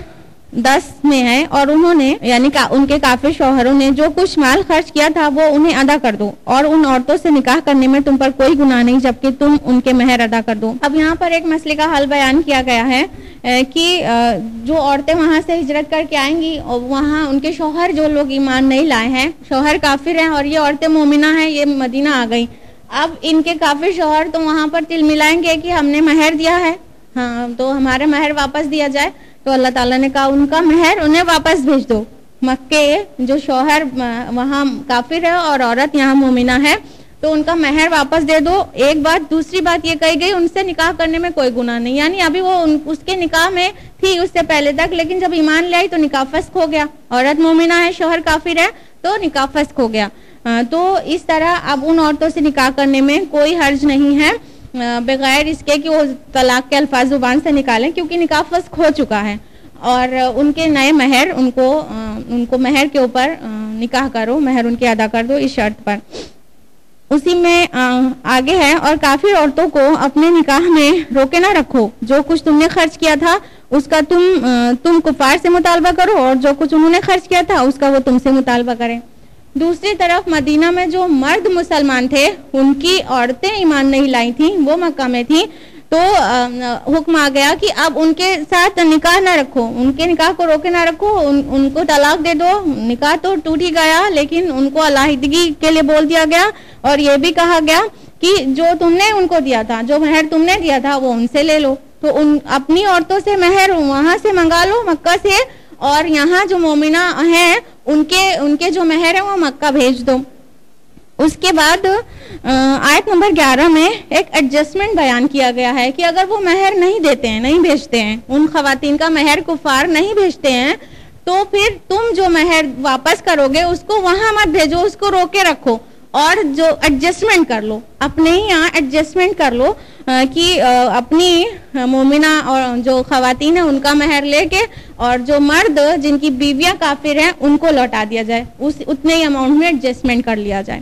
10 میں ہے، اور انہوں نے یعنی ان کے کافر شوہروں نے جو کچھ مال خرچ کیا تھا وہ انہیں ادا کر دو، اور ان عورتوں سے نکاح کرنے میں تم پر کوئی گناہ نہیں جبکہ تم ان کے مہر ادا کر دو. اب یہاں پر ایک مسئلے کا حل بیان کیا گیا ہے کہ جو عورتیں وہاں سے ہجرت کر کے آئیں گی اور وہاں ان کے شوہر جو لوگ ایمان نہیں لائے ہیں، شوہر کافر ہیں اور یہ عورتیں مومنہ ہیں، یہ مدینہ آ گئی. اب ان کے کافر شوہر تو وہاں پر تل ملائیں گے کہ ہم نے مہر دیا ہے، ہاں تو ہمارا مہر واپس دیا جائے. تو اللہ تعالیٰ نے کہا ان کا مہر انہیں واپس بھیج دو. مکے جو شوہر وہاں کافر ہے اور عورت یہاں مومنہ ہے تو ان کا مہر واپس دے دو. ایک بات. دوسری بات یہ کہی گئی ان سے نکاح کرنے میں کوئی گناہ نہیں، یعنی ابھی وہ اس کے نکاح میں تھی اس سے پہلے تک، لیکن جب ایمان لے آئی تو نکاح فسخ ہو گیا. عورت مومنہ ہے، شوہر کافر ہے تو نکاح فسخ ہو گیا. تو اس طرح اب ان عورتوں سے نکاح کرنے میں کوئی حرج نہیں ہے بغیر اس کے کہ وہ طلاق کے الفاظ زبان سے نکالیں، کیونکہ نکاح فسخ ہو چکا ہے. اور ان کے نئے مہر ان کو مہر کے اوپر نکاح کرو، مہر ان کے ادا کر دو اس شرط پر. اسی میں آگے ہے، اور کافر عورتوں کو اپنے نکاح میں روکے نہ رکھو، جو کچھ تم نے خرچ کیا تھا اس کا تم کفار سے مطالبہ کرو، اور جو کچھ انہوں نے خرچ کیا تھا اس کا وہ تم سے مطالبہ کریں. دوسری طرف مدینہ میں جو مرد مسلمان تھے ان کی عورتیں ایمان نہیں لائی تھیں، وہ مکہ میں تھیں، تو حکم آ گیا کہ اب ان کے ساتھ نکاح نہ رکھو، ان کے نکاح کو روکے نہ رکھو، ان کو طلاق دے دو. نکاح تو ٹوٹ ہی گیا لیکن ان کو علیحدگی کے لیے بول دیا گیا، اور یہ بھی کہا گیا کہ جو تم نے ان کو دیا تھا، جو مہر تم نے دیا تھا وہ ان سے لے لو. تو اپنی عورتوں سے مہر وہاں سے منگا لو مکہ سے، اور یہاں جو مومنہ ہیں ان کے جو مہر ہے وہ مکہ بھیج دو. اس کے بعد آیت نمبر 11 میں ایک ایڈجسٹمنٹ بیان کیا گیا ہے کہ اگر وہ مہر نہیں دیتے ہیں، نہیں بھیجتے ہیں، ان خواتین کا مہر کفار نہیں بھیجتے ہیں، تو پھر تم جو مہر واپس کرو گے اس کو وہاں مت بھیجو، اس کو روکے رکھو اور جو ایڈجسٹمنٹ کر لو، اپنے ہی یہاں ایڈجسٹمنٹ کر لو کہ اپنی مومنہ اور جو خواتین ہیں ان کا مہر لے کے، اور جو مرد جن کی بیویاں کافر ہیں ان کو لوٹا دیا جائے، اتنے ہی اماؤنٹ میں ایڈجسٹمنٹ کر لیا جائے.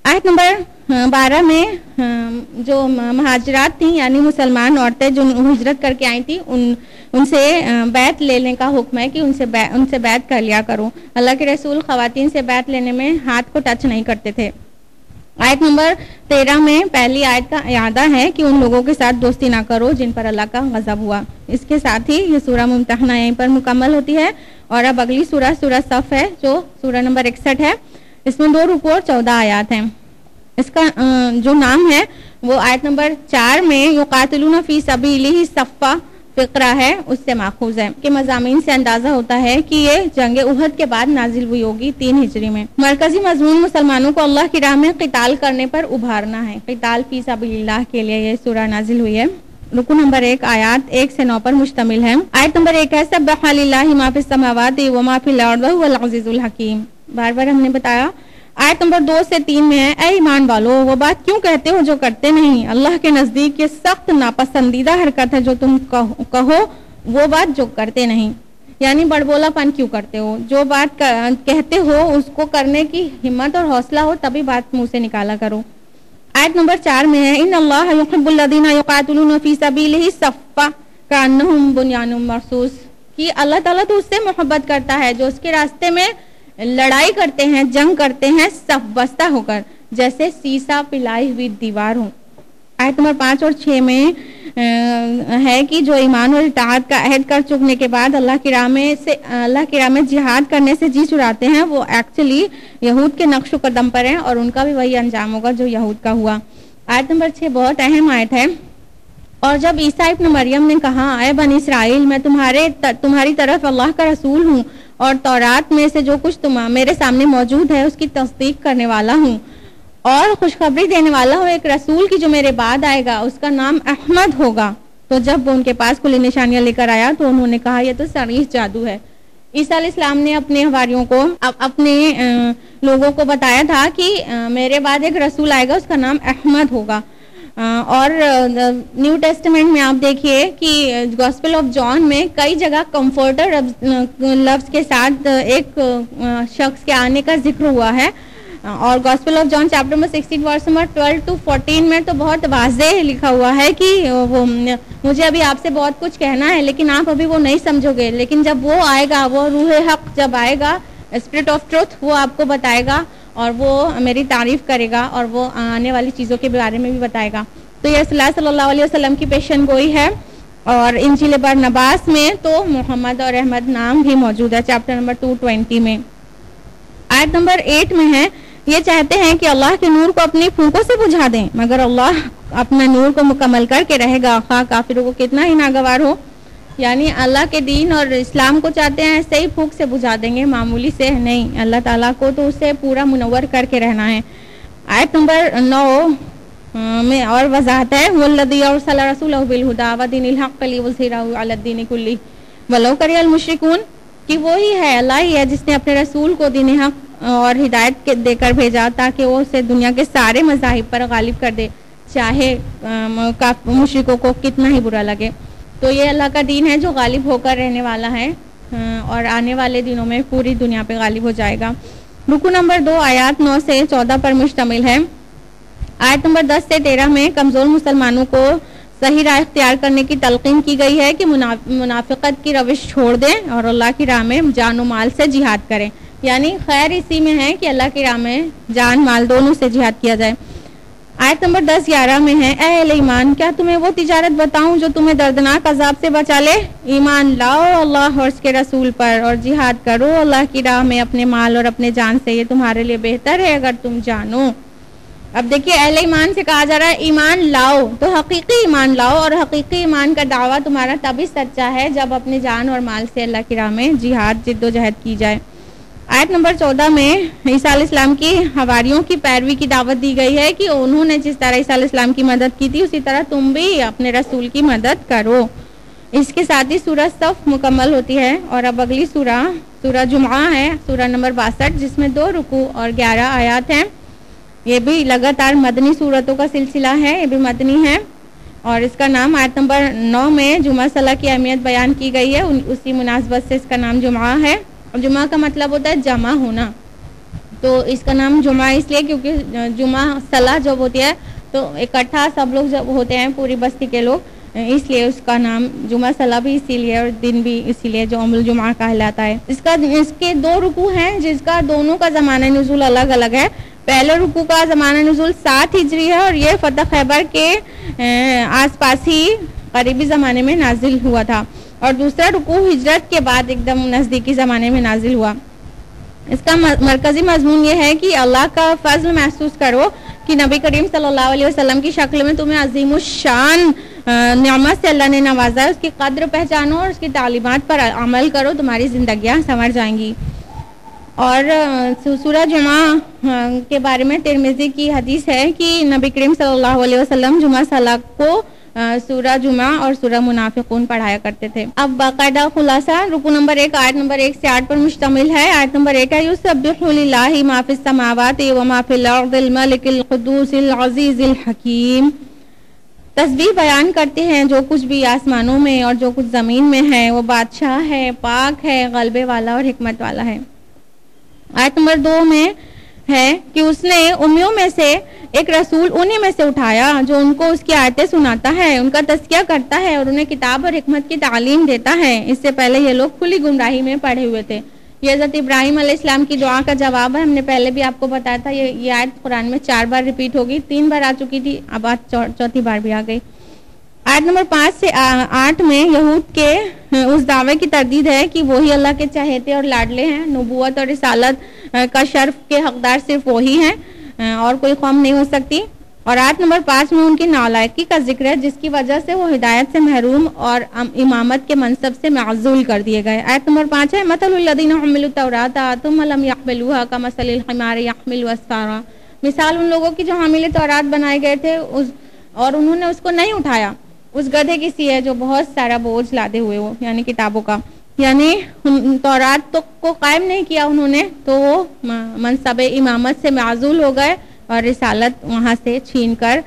آیت نمبر 12 میں جو مہاجرات تھیں یعنی مسلمان عورتیں جو ہجرت کر کے آئی تھیں ان سے بیعت لینے کا حکم ہے کہ ان سے بیعت کر لیا کرو. اللہ کے رسول خواتین سے بیعت لینے میں ہاتھ کو ٹچ نہیں کرتے تھے. آیت نمبر 13 میں پہلی آیت کا اعادہ ہے کہ ان لوگوں کے ساتھ دوستی نہ کرو جن پر اللہ کا غضب ہوا. اس کے ساتھ ہی یہ سورہ ممتحنہ یہیں پر مکمل ہوتی ہے. اور اب اگلی سورہ صف ہے جو سورہ نمبر 61 ہے. اس میں 2 رکوع اور 14 آیات ہیں. اس کا جو نام ہے وہ آیت نمبر 4 میں یقاتلون فی سبیلہ صفا فقرہ ہے، اس سے ماخوذ ہے. کہ مضامین سے اندازہ ہوتا ہے کہ یہ جنگ احد کے بعد نازل ہوئی ہوگی 3 ہجری میں. مرکزی مضمون مسلمانوں کو اللہ کی راہ میں قتال کرنے پر ابھارنا ہے، قتال فی سبیل اللہ کے لیے یہ سورہ نازل ہوئی ہے. رکو نمبر 1 آیات 1 سے 9 پر مشتمل ہے. آیت نمبر 1 ہے سبح للہ ما فی السماوات و ما فی الارض وهو العزیز الحکیم. بار بار ہم نے بتایا. آیت نمبر 2 سے 3 میں ہے اے ایمان والو وہ بات کیوں کہتے ہو جو کرتے نہیں، اللہ کے نزدیک یہ سخت ناپسندیدہ حرکت ہے جو تم کہو وہ بات جو کرتے نہیں. یعنی بڑبولا پن کیوں کرتے ہو، جو بات کہتے ہو اس کو کرنے کی ہمت اور حوصلہ ہو تبھی بات منہ سے نکالا کرو. آیت نمبر 4 میں ہے ان اللہ یحب الذین یقاتلون فی سبیلہ صفا کانہم بنیان مرصوص. کہ اللہ تعالیٰ تو اس سے محبت کرتا ہے جو اس کے راستے میں لڑائی کرتے ہیں، جنگ کرتے ہیں صف بستہ ہو کر، جیسے سیسا پلائی ہوئی دیوار ہوں. آیت نمبر 5 اور 6 میں ہے کہ جو ایمان اور اطاعت کا عہد کر چکنے کے بعد اللہ کی راہ میں جہاد کرنے سے جی چراتے ہیں وہ ایکچولی یہود کے نقش و قدم پر ہیں اور ان کا بھی وہی انجام ہوگا جو یہود کا ہوا. آیت نمبر 6 بہت اہم آیت ہے. اور جب عیسیٰ ابن مریم نے کہا اے بنی اسرائیل میں تمہاری طرف اللہ کا رسول ہوں اور تورات میں سے جو کچھ میرے سامنے موجود ہے اس کی تصدیق کرنے والا ہوں اور خوشخبری دینے والا ہوں ایک رسول کی جو میرے بعد آئے گا اس کا نام احمد ہوگا. تو جب وہ ان کے پاس کلی نشانیاں لے کر آیا تو انہوں نے کہا یہ تو صریح جادو ہے. عیسیٰ علیہ السلام نے اپنے حواریوں کو اپنے لوگوں کو بتایا تھا کہ میرے بعد ایک رسول آئے گا اس کا نام احمد ہوگا. اور نیو ٹیسٹمنٹ میں آپ دیکھیے کہ گاسپل آف جان میں کئی جگہ کمفرٹر لفظ کے ساتھ ایک شخص کے آنے کا ذکر ہوا ہے. اور Gospel of John chapter number 16 verse number 12 to 14 میں تو بہت واضح لکھا ہوا ہے کہ وہ مجھے ابھی آپ سے بہت کچھ کہنا ہے لیکن آپ ابھی وہ نہیں سمجھو گے، لیکن جب وہ آئے گا، وہ روح حق جب آئے گا، اسپرٹ آف ٹروتھ، وہ آپ کو بتائے گا اور وہ میری تعریف کرے گا اور وہ آنے والی چیزوں کے بارے میں بھی بتائے گا. تو یہ رسول اللہ صلی اللہ علیہ وسلم کی پیشن گوئی ہے. اور انجیل برنباس میں تو محمد اور احمد نام بھی موجود ہے چیپٹر نمبر 220 میں. آیت نمبر 8 میں ہے یہ چاہتے ہیں کہ اللہ کے نور کو اپنی پھونکوں سے بجھا دیں مگر اللہ اپنا نور کو مکمل کر کے رہے گا خواہ کافروں کو کتنا ہی ناگوار ہو. یعنی اللہ کے دین اور اسلام کو چاہتے ہیں ایسے ہی پھونک سے بجھا دیں گے، معمولی سے نہیں. اللہ تعالیٰ کو تو اسے پورا منور کر کے رہنا ہے. آیت نمبر 9 میں اور وضاحت ہے والذی ارسل رسولہ بالہدی ودین الحق لیظہرہ علی الدین کلہ ولو کرہ المشرکون. کہ وہی ہے، اللہ ہی ہے جس نے اپنے رسول کو دین حق اور ہدایت دے کر بھیجا تاکہ وہ اسے دنیا کے سارے مذاہب پر غالب کر دے چاہے مشرکوں کو کتنا ہی برا لگے. تو یہ اللہ کا دین ہے جو غالب ہو کر رہنے والا ہے اور آنے والے دنوں میں پوری دنیا پہ غالب ہو جائے گا. رکو نمبر 2 آیات 9 سے 14 پر مشتمل ہے. آیت نمبر 10 سے 13 میں کمزور مسلمانوں کو صحیح راہ اختیار کرنے کی تلقین کی گئی ہے کہ منافقت کی روش چھوڑ دیں اور اللہ کی راہ میں جان و مال سے جہاد کریں. یعنی خیر اسی میں ہے کہ اللہ کی راہ میں جان مال دونوں سے جہاد کیا جائے. آیت نمبر 10-11 میں ہے، اے اہل ایمان کیا تمہیں وہ تجارت بتاؤں جو تمہیں دردناک عذاب سے بچا لے؟ ایمان لاؤ اللہ اور اس کے رسول پر اور جہاد کرو اللہ کی راہ میں اپنے مال اور اپنے جان سے، یہ تمہارے لیے بہتر ہے اگر تم جانو۔ اب دیکھیے اہل ایمان سے کہا جا رہا ہے ایمان لاؤ، تو حقیقی ایمان لاؤ، اور حقیقی ایمان کا دعویٰ تمہارا تبھی سچا ہے جب اپنے جان اور مال سے اللہ کی راہ میں جہاد جد و جہد کی جائے۔ آیت نمبر 14 میں عیسیٰ علیہ السلام کی حواریوں کی پیروی کی دعوت دی گئی ہے کہ انہوں نے جس طرح عیسیٰ علیہ السلام کی مدد کی تھی اسی طرح تم بھی اپنے رسول کی مدد کرو۔ اس کے ساتھ ہی سورہ صف مکمل ہوتی ہے، اور اب اگلی سورہ جمعہ ہے، سورہ نمبر 62، جس میں 2 رکوع اور 11 آیات ہیں۔ یہ بھی لگاتار مدنی صورتوں کا سلسلہ ہے، یہ بھی مدنی ہے، اور اس کا نام آیت نمبر 9 میں جمعہ صلاح کی اہمیت بیان کی گئی ہے، اسی مناسبت سے اس کا نام جمعہ ہے۔ جمعہ کا مطلب ہوتا ہے جمع ہونا، تو اس کا نام جمعہ اس لیے کیونکہ جمعہ صلاح جب ہوتی ہے تو اکٹھا سب لوگ جب ہوتے ہیں پوری بستی کے لوگ، اس لیے اس کا نام جمعہ صلاح بھی اسی لیے اور دن بھی اسی لیے جو الجمعہ کہلاتا ہے۔ اس کے 2 رکوع ہیں جس کا دونوں کا زمانہ نزول الگ الگ ہے۔ پہلے رکوع کا زمانہ نزول 7 ہجری ہے اور یہ فتح خیبر کے آس پاس ہی قریبی زمانے میں نازل ہوا تھا، اور دوسرا رکوع ہجرت کے بعد ایک دم نزدیکی زمانے میں نازل ہوا۔ اس کا مرکزی مضمون یہ ہے کہ اللہ کا فضل محسوس کرو کہ نبی کریم صلی اللہ علیہ وسلم کی شکل میں تمہیں عظیم الشان نعمت سے اللہ نے نوازا ہے، اس کی قدر پہچانو اور اس کی تعلیمات پر عمل کرو، تمہاری زندگیاں سنور جائیں گی۔ اور سورہ جمعہ کے بارے میں ترمذی کی حدیث ہے کہ نبی کریم صلی اللہ علیہ وسلم جمعہ صلاح کو سورہ جمعہ اور سورہ منافقون پڑھایا کرتے تھے۔ اب باقاعدہ خلاصہ رکوع نمبر 1 آیت نمبر 1 سے 8 پر مشتمل ہے۔ آیت نمبر 1 ہے یسبح للہ ما فی السماوات و ما فی الارض الملک القدوس العزیز الحکیم۔ تسبیح بیان کرتے ہیں جو کچھ بھی آسمانوں میں اور جو کچھ زمین میں ہے، وہ بادشاہ ہے، پاک ہے، غلبے والا اور حکمت والا ہے۔ آیت نمبر 2 میں ہے کہ اس نے امیوں میں سے ایک رسول انہی میں سے اٹھایا جو ان کو اس کی آیتیں سناتا ہے، ان کا تزکیہ کرتا ہے اور انہیں کتاب اور حکمت کی تعلیم دیتا ہے۔ اس سے پہلے یہ لوگ کھلی گمراہی میں پڑے ہوئے تھے۔ یہ حضرت ابراہیم علیہ السلام کی دعا کا جواب ہے، ہم نے پہلے بھی آپ کو بتایا تھا، یہ آیت قرآن میں 4 بار ریپیٹ ہوگی، 3 بار آ چکی تھی، اب آج 4تھی بار بھی آ گئی۔ آیت نمبر 5 سے 8 میں یہود کے اس دعوے کی تردید ہے کہ وہی اللہ کے چہیتے اور لاڈلے ہیں، نبوت اور رسالت کا شرف کے حقدار صرف وہی ہیں اور کوئی قوم نہیں ہو سکتی۔ اور آیت نمبر 5 میں ان کی نالائقی کا ذکر ہے جس کی وجہ سے وہ ہدایت سے محروم اور امامت کے منصب سے معزول کر دیے گئے۔ آیت نمبر 5 ہے مثل الذین حملوا التوراۃ ثم لم یحملوها کمثل الحمار یحمل اسفارا۔ مثال ان لوگوں کی جو حامل تورات بنائے گئے تھے اور انہوں نے اس کو نہیں اٹھایا، اس گدھے کی سی ہے جو بہت سارا بوجھ لادے ہوئے ہو، یعنی کتابوں کا، یعنی تورات کو قائم نہیں کیا انہوں نے، تو وہ منصب امامت سے معزول ہو گئے اور رسالت وہاں سے چھین کر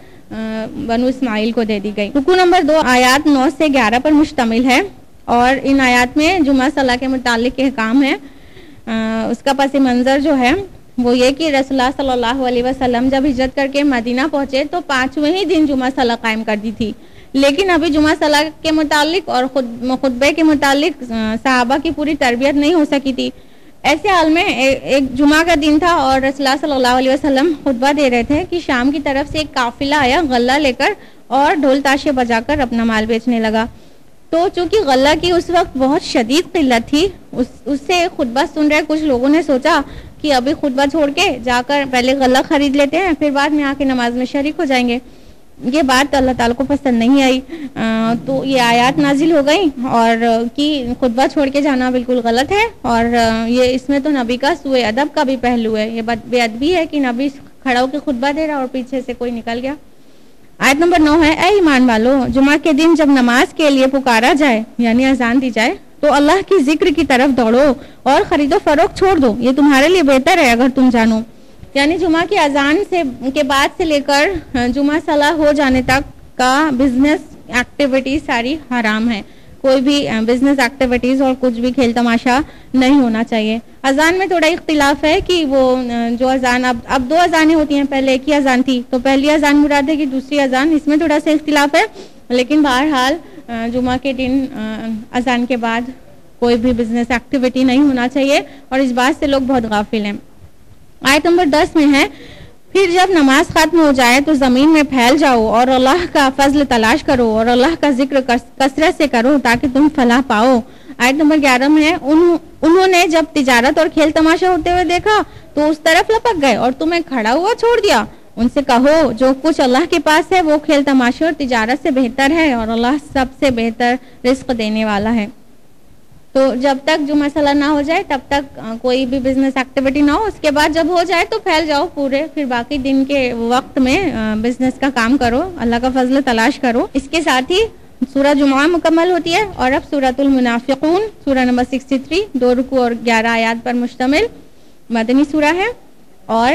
بنو اسماعیل کو دے دی گئی۔ رکوع نمبر 2 آیات 9 سے 11 پر مشتمل ہے، اور ان آیات میں جمعہ صلاح کے متعلق احکام ہے۔ اس کا پس منظر جو ہے وہ یہ کہ رسول اللہ صلی اللہ علیہ وسلم جب ہجرت کر کے مدینہ پہنچے تو 5ویں ہی دن جمعہ صلاح قائم کر دی تھی، لیکن ابھی جمعہ صلاح کے متعلق اور خطبے کے متعلق صحابہ کی پوری تربیت نہیں ہو سکی تھی۔ ایسے حال میں ایک جمعہ کا دن تھا اور رسول اللہ صلی اللہ علیہ وسلم خطبہ دے رہے تھے کہ شام کی طرف سے ایک قافلہ آیا غلہ لے کر اور ڈھول تاشے بجا کر اپنا مال بیچنے لگا۔ تو چونکہ غلہ کی اس وقت بہت شدید قلت تھی، اس سے خطبہ سن رہے کچھ لوگوں نے سوچا کہ ابھی خطبہ چھوڑ کے جا کر پہلے غلہ خرید لیتے ہیں، پھر بعد میں آ کے نماز میں شریک ہو جائیں گے۔ یہ بات اللہ تعالیٰ کو پسند نہیں آئی، تو یہ آیات نازل ہو گئی اور کہ خطبہ چھوڑ کے جانا بالکل غلط ہے، اور یہ اس میں تو نبی کا سوء ادب کا بھی پہلو ہے۔ یہ بے ادبی ہے کہ نبی کھڑا ہو کے خطبہ دے رہا اور پیچھے سے کوئی نکل گیا۔ آیت نمبر 9 ہے اے ایمان والو، جمعہ کے دن جب نماز کے لیے پکارا جائے یعنی اذان دی جائے تو اللہ کی ذکر کی طرف دوڑو اور خرید و فروخت چھوڑ دو، یہ تمہارے لیے بہتر ہے اگر تم جانو۔ یعنی جمعہ کی اذان کے بعد سے لے کر جمعہ صلاح ہو جانے تک کا بزنس ایکٹیویٹی ساری حرام ہے، کوئی بھی بزنس ایکٹیویٹیز اور کچھ بھی کھیل تماشا نہیں ہونا چاہیے۔ اذان میں تھوڑا اختلاف ہے کہ وہ جو اذان اب 2 اذانیں ہوتی ہیں، پہلے ایک ہی اذان تھی، تو پہلی اذان مراد ہے کہ دوسری اذان، اس میں تھوڑا سا اختلاف ہے، لیکن بہرحال جمعہ کے دن اذان کے بعد کوئی بھی بزنس ایکٹیویٹی نہیں ہونا چاہیے، اور اس بات سے لوگ بہت غافل ہیں۔ آیت نمبر 10 میں ہے پھر جب نماز ختم ہو جائے تو زمین میں پھیل جاؤ اور اللہ کا فضل تلاش کرو اور اللہ کا ذکر کثرت سے کرو تاکہ تم فلاح پاؤ. آیت نمبر 11 میں ہے انہوں نے جب تجارت اور کھیل تماشا ہوتے ہوئے دیکھا تو اس طرف لپک گئے اور تمہیں کھڑا ہوا چھوڑ دیا. ان سے کہو جو کچھ اللہ کے پاس ہے وہ کھیل تماشے اور تجارت سے بہتر ہے اور اللہ سب سے بہتر رزق دینے والا ہے. تو جب تک جو مسئلہ نہ ہو جائے تب تک کوئی بھی بزنس ایکٹیویٹی نہ ہو. اس کے بعد جب ہو جائے تو پھیل جاؤ پورے, پھر باقی دن کے وقت میں بزنس کا کام کرو, اللہ کا فضل تلاش کرو. اس کے ساتھ ہی سورہ جمعہ مکمل ہوتی ہے. اور اب سورۃ المنافقون سورہ نمبر 63 2 رکوع اور 11 آیات پر مشتمل مدنی سورہ ہے. اور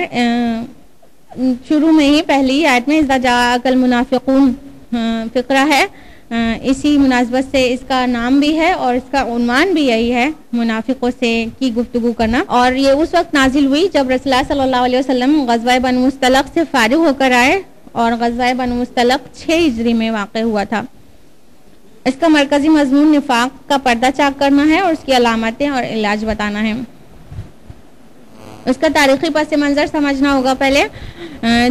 شروع میں ہی پہلی آیت میں اذا جاءک المنافقون فقرہ ہے. اسی مناسبت سے اس کا نام بھی ہے اور اس کا عنوان بھی یہی ہے, منافقوں سے کی گفتگو کرنا. اور یہ اس وقت نازل ہوئی جب رسول اللہ صلی اللہ علیہ وسلم غزوہ بنو مصطلق سے فارغ ہو کر آئے اور غزوہ بنو مصطلق 6 ہجری میں واقع ہوا تھا. اس کا مرکزی مضمون نفاق کا پردہ چاک کرنا ہے اور اس کی علامتیں اور علاج بتانا ہے. اس کا تاریخی پس منظر سمجھنا ہوگا. پہلے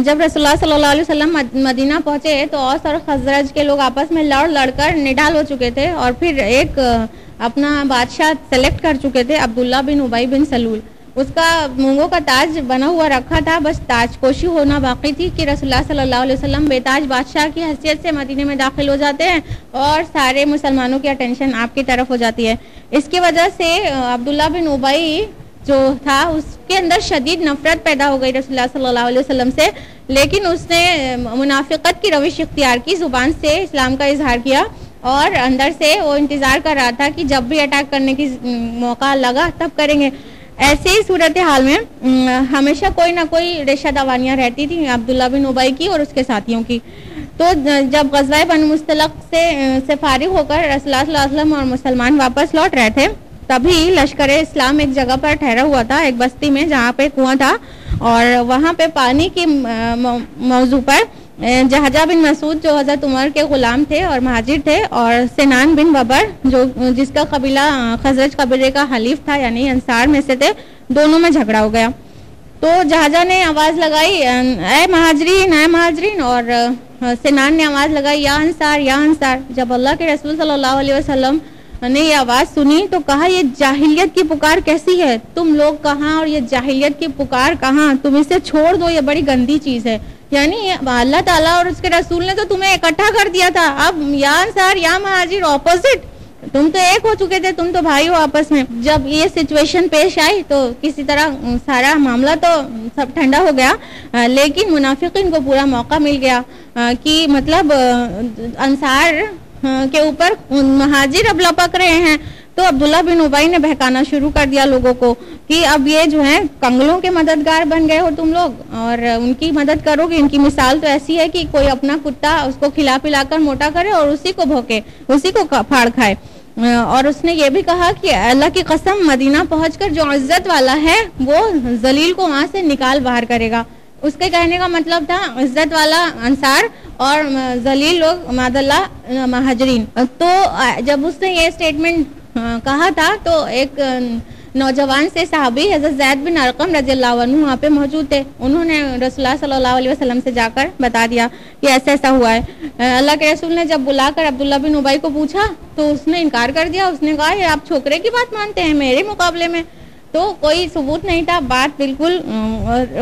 جب رسول اللہ صلی اللہ علیہ وسلم مدینہ پہنچے تو اوس اور خزرج کے لوگ آپس میں لڑ کر نڈال ہو چکے تھے اور پھر ایک اپنا بادشاہ سلیکٹ کر چکے تھے, عبداللہ بن ابی بن سلول. اس کا مونگوں کا تاج بنا ہوا رکھا تھا, بس تاج پوشی ہونا باقی تھی کہ رسول اللہ صلی اللہ علیہ وسلم بے تاج بادشاہ کی حیثیت سے مدینے میں داخل ہو جاتے ہیں اور سارے مسلمانوں کی اٹینشن آپ کی طرف ہو جاتی ہے. اس کی وجہ سے عبداللہ بن ابی جو تھا اس کے اندر شدید نفرت پیدا ہو گئی رسول اللہ صلی اللہ علیہ وسلم سے, لیکن اس نے منافقت کی روش اختیار کی, زبان سے اسلام کا اظہار کیا اور اندر سے وہ انتظار کر رہا تھا کہ جب بھی اٹیک کرنے کی موقع لگا تب کریں گے. ایسے ہی صورتحال میں ہمیشہ کوئی نہ کوئی ریشہ دوانیاں رہتی تھیں عبداللہ بن ابی کی اور اس کے ساتھیوں کی. تو جب غزوہ بنو مصطلق سے فارغ ہو کر رسول اللہ صلی اللہ علیہ وسلم اور مسلمان واپس لوٹ رہے تھے تبھی لشکر اسلام ایک جگہ پر ٹھہرا ہوا تھا, ایک بستی میں جہاں پہ کنواں تھا, اور وہاں پہ پانی کی موضوع پر جہجہ بن مسعود جو حضرت عمر کے غلام تھے اور مہاجر تھے, اور سنان بن وبر جو جس کا قبیلہ خزرج قبیلے کا حلیف تھا یعنی انصار میں سے تھے, دونوں میں جھگڑا ہو گیا. تو جہجہ نے آواز لگائی اے مہاجرین, اور سنان نے آواز لگائی یا انصار. جب اللہ کے رسول صلی اللہ علیہ وسلم نے یہ آواز سنی تو کہا یہ جاہلیت کی پکار کیسی ہے, تم لوگ کہاں اور یہ جاہلیت کی پکار کہاں, تم اسے چھوڑ دو, یہ بڑی گندی چیز ہے. یعنی اللہ تعالیٰ اور اس کے رسول نے تو تمہیں اکٹھا کر دیا تھا, اب یا انصار یا مہاجر اپوزٹ, تم تو ایک ہو چکے تھے, تم تو بھائی ہو آپس میں. جب یہ سچویشن پیش آئی تو کسی طرح سارا معاملہ تو سب ٹھنڈا ہو گیا, لیکن منافقین کو پورا موقع مل گیا کہ مطلب انصار کے اوپر مہاجر اب لپک رہے ہیں. تو عبداللہ بن ابی نے بہکانا شروع کر دیا لوگوں کو کہ اب یہ جو ہیں کنگلوں کے مددگار بن گئے ہو تم لوگ اور ان کی مدد کرو گے. ان کی مثال تو ایسی ہے کہ کوئی اپنا کتا اس کو کھلا پلا کر موٹا کرے اور اسی کو بھوکے, اسی کو پھاڑ کھائے. اور اس نے یہ بھی کہا کہ اللہ کی قسم مدینہ پہنچ کر جو عزت والا ہے وہ ذلیل کو وہاں سے نکال باہر کرے گا. اس کے کہنے کا مطلب تھا عزت والا انصار اور ذلیل لوگ ماد اللہ مہاجرین. تو جب اس نے یہ اسٹیٹمنٹ کہا تھا تو ایک نوجوان سے صحابی حضرت زید بن ارقم رضی اللہ عنہ وہاں پہ موجود تھے, انہوں نے رسول اللہ صلی اللہ علیہ وسلم سے جا کر بتا دیا کہ ایسا ایسا ہوا ہے. اللہ کے رسول نے جب بلا کر عبداللہ بن ابی کو پوچھا تو اس نے انکار کر دیا. اس نے کہا یہ آپ چھوکرے کی بات مانتے ہیں میرے مقابلے میں, تو کوئی ثبوت نہیں تھا, بات بالکل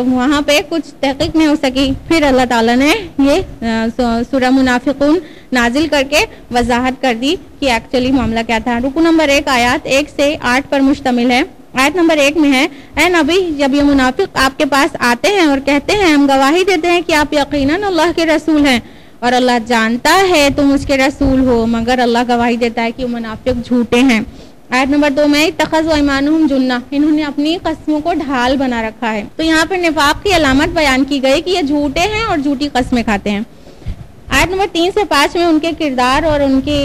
وہاں پہ کچھ تحقیق نہیں ہو سکی. پھر اللہ تعالیٰ نے یہ سورہ منافقون نازل کر کے وضاحت کر دی کہ ایکچولی معاملہ کیا تھا. رکو نمبر 1 آیات 1 سے 8 پر مشتمل ہے. آیت نمبر 1 میں ہے اے نبی جب یہ منافق آپ کے پاس آتے ہیں اور کہتے ہیں ہم گواہی دیتے ہیں کہ آپ یقیناً اللہ کے رسول ہیں اور اللہ جانتا ہے تم اس کے رسول ہو, مگر اللہ گواہی دیتا ہے کہ وہ منافق جھوٹے ہیں. آیت نمبر 2 میں اتخذوا ایمانہم جنہ, انہوں نے اپنی قسموں کو ڈھال بنا رکھا ہے. تو یہاں پہ نفاق کی علامت بیان کی گئی کہ یہ جھوٹے ہیں اور جھوٹی قسمیں کھاتے ہیں. آیت نمبر 3 سے 5 میں ان کے کردار اور ان کی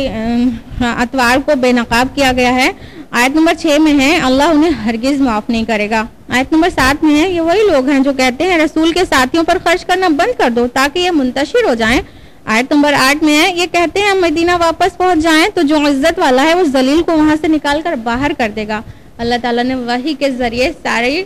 اطوار کو بے نقاب کیا گیا ہے. آیت نمبر 6 میں ہے اللہ انہیں ہرگز معاف نہیں کرے گا. آیت نمبر 7 میں ہے یہ وہی لوگ ہیں جو کہتے ہیں رسول کے ساتھیوں پر خرچ کرنا بند کر دو تاکہ یہ منتشر ہو جائیں. آیت نمبر 8 میں ہے یہ کہتے ہیں ہم مدینہ واپس پہنچ جائیں تو جو عزت والا ہے وہ ذلیل کو وہاں سے نکال کر باہر کر دے گا. اللہ تعالیٰ نے وحی کے ذریعے ساری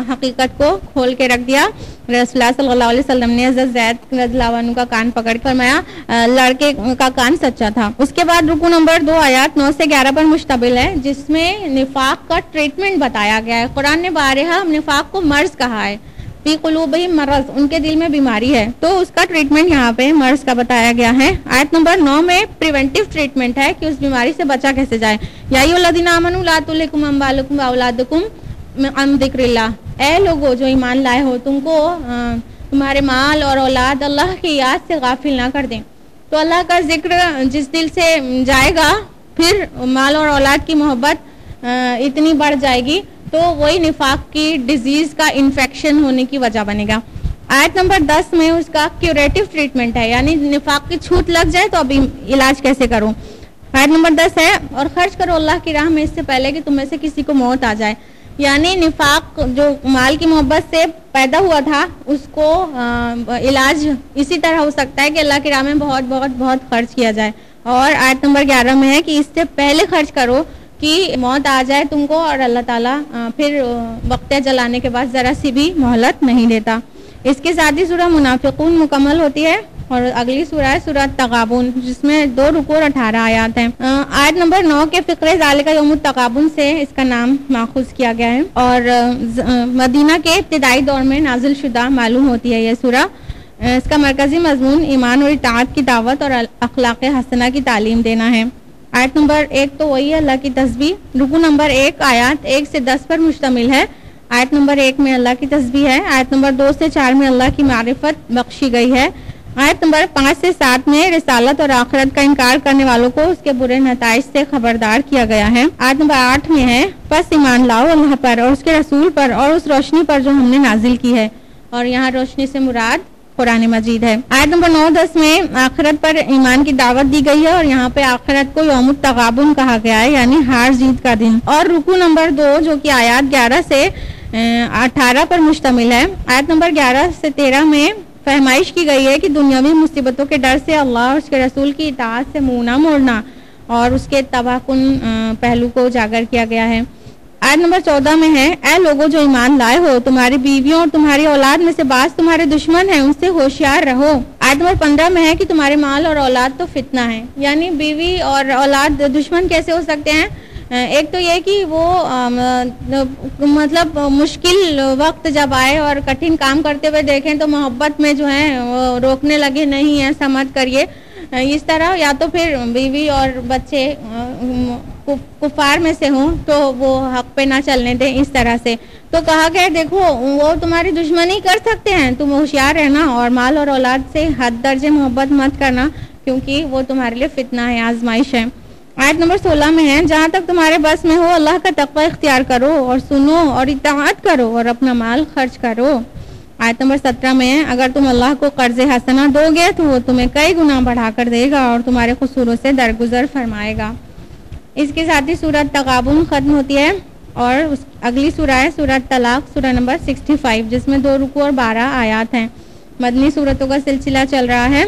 حقیقت کو کھول کے رکھ دیا. رسول اللہ صلی اللہ علیہ وسلم نے حضرت زید رضی اللہ عنہ کا کان پکڑ کے فرمایا لڑکے کا کان سچا تھا. اس کے بعد رکو نمبر 2 آیات 9 سے 11 پر مشتمل ہے جس میں نفاق کا ٹریٹمنٹ بتایا گیا ہے. قرآن نے بارہا نفاق کو مرض کہا ہے. فی قلوبہم مرض، ان کے دل میں بیماری ہے، تو اس کا ٹریٹمنٹ یہاں پہ مرض کا بتایا گیا ہے. آیت نمبر 9 میں پریونٹیو ٹریٹمنٹ ہے کہ اس بیماری سے بچا کیسے جائے. یا ایھا الذین آمنوا لا تلھکم اموالکم واولادکم عن ذکر اللہ، اے لوگو جو ایمان لائے ہو تم کو تمہارے مال اور اولاد اللہ کی یاد سے غافل نہ کر دیں. تو اللہ کا ذکر جس دل سے جائے گا پھر مال اور اولاد کی محبت اتنی بڑھ جائے گی تو وہی نفاق کی ڈیزیز کا انفیکشن ہونے کی وجہ بنے گا. آیت نمبر 10 میں اس کا کیوریٹو ٹریٹمنٹ ہے، یعنی نفاق کی چھوٹ لگ جائے تو ابھی علاج کیسے کروں. آیت نمبر 10 ہے اور خرچ کرو اللہ کی راہ میں اس سے پہلے کہ تم میں سے کسی کو موت آ جائے. یعنی نفاق جو مال کی محبت سے پیدا ہوا تھا اس کو علاج اسی طرح ہو سکتا ہے کہ اللہ کی راہ میں بہت بہت بہت خرچ کیا جائے. اور آیت نمبر 11 میں ہے کہ اس سے پہلے خرچ کرو کہ موت آ جائے تم کو، اور اللہ تعالیٰ پھر وقت جلانے کے بعد ذرا سی بھی مہلت نہیں دیتا. اس کے ساتھ ہی سورہ منافقون مکمل ہوتی ہے اور اگلی سورہ ہے سورہ تغابن جس میں 2 رکوع اور 18 آیات ہیں. آیت نمبر 9 کے فقرے ذالک یوم التغابن سے اس کا نام ماخوذ کیا گیا ہے اور مدینہ کے ابتدائی دور میں نازل شدہ معلوم ہوتی ہے یہ سورہ. اس کا مرکزی مضمون ایمان اور اطاعت کی دعوت اور اخلاق حسنہ کی تعلیم دینا ہے. آیت نمبر 1 تو وہی ہے اللہ کی تسبیح. رکوع نمبر 1 آیات 1 سے 10 پر مشتمل ہے. آیت نمبر 1 میں اللہ کی تسبیح ہے. آیت نمبر 2 سے 4 میں اللہ کی معرفت بخشی گئی ہے. آیت نمبر 5 سے 7 میں رسالت اور آخرت کا انکار کرنے والوں کو اس کے برے نتائج سے خبردار کیا گیا ہے. آیت نمبر 8 میں ہے پس ایمان لاؤ اللہ پر اور اس کے رسول پر اور اس روشنی پر جو ہم نے نازل کی ہے، اور یہاں روشنی سے مراد قرآن مجید ہے. آیت نمبر 9-10 میں آخرت پر ایمان کی دعوت دی گئی ہے اور یہاں پہ آخرت کو یوم التغابن کہا گیا ہے، یعنی ہار جیت کا دن. اور رکوع نمبر 2 جو کہ آیات 11 سے 18 پر مشتمل ہے. آیت نمبر 11 سے 13 میں فہمائش کی گئی ہے کہ دنیاوی مصیبتوں کے ڈر سے اللہ اور اس کے رسول کی اطاعت سے منہ نہ موڑنا اور اس کے تباہ کن پہلو کو اجاگر کیا گیا ہے. آیت نمبر 14 میں ہے اے لوگوں جو ایمان لائے ہو تمہاری بیویوں اور تمہاری اولاد میں سے بعض تمہارے دشمن ہیں ان سے ہوشیار رہو. آیت نمبر 15 میں ہے کہ تمہارے مال اور اولاد تو فتنہ ہے، یعنی بیوی اور اولاد دشمن کیسے ہو سکتے ہیں. ایک تو یہ کہ وہ مطلب مشکل وقت جب آئے اور کٹھن کام کرتے ہوئے دیکھیں تو محبت میں جو ہے وہ روکنے لگے نہیں ایسا مت کریے اس طرح، یا تو پھر بیوی اور بچے کفار میں سے ہوں تو وہ حق پہ نہ چلنے دیں اس طرح سے. تو کہا کہ دیکھو وہ تمہاری دشمنی کر سکتے ہیں، تم ہوشیار رہنا اور مال اور اولاد سے حد درجے محبت مت کرنا کیونکہ وہ تمہارے لیے فتنہ ہے، آزمائش ہے. آیت نمبر 16 میں ہے جہاں تک تمہارے بس میں ہو اللہ کا تقوی اختیار کرو اور سنو اور اطاعت کرو اور اپنا مال خرچ کرو. آیت نمبر 17 میں ہے اگر تم اللہ کو قرض حسنہ دو گے تو وہ تمہیں کئی گنا بڑھا کر دے گا اور تمہارے قصوروں سے درگزر فرمائے گا. اس کے ساتھ ہی سورۃ تغابن ختم ہوتی ہے اور اگلی سورہ ہے سورۃ طلاق سورہ نمبر 65 جس میں 2 رکوع اور 12 آیات ہیں. مدنی سورتوں کا سلسلہ چل رہا ہے.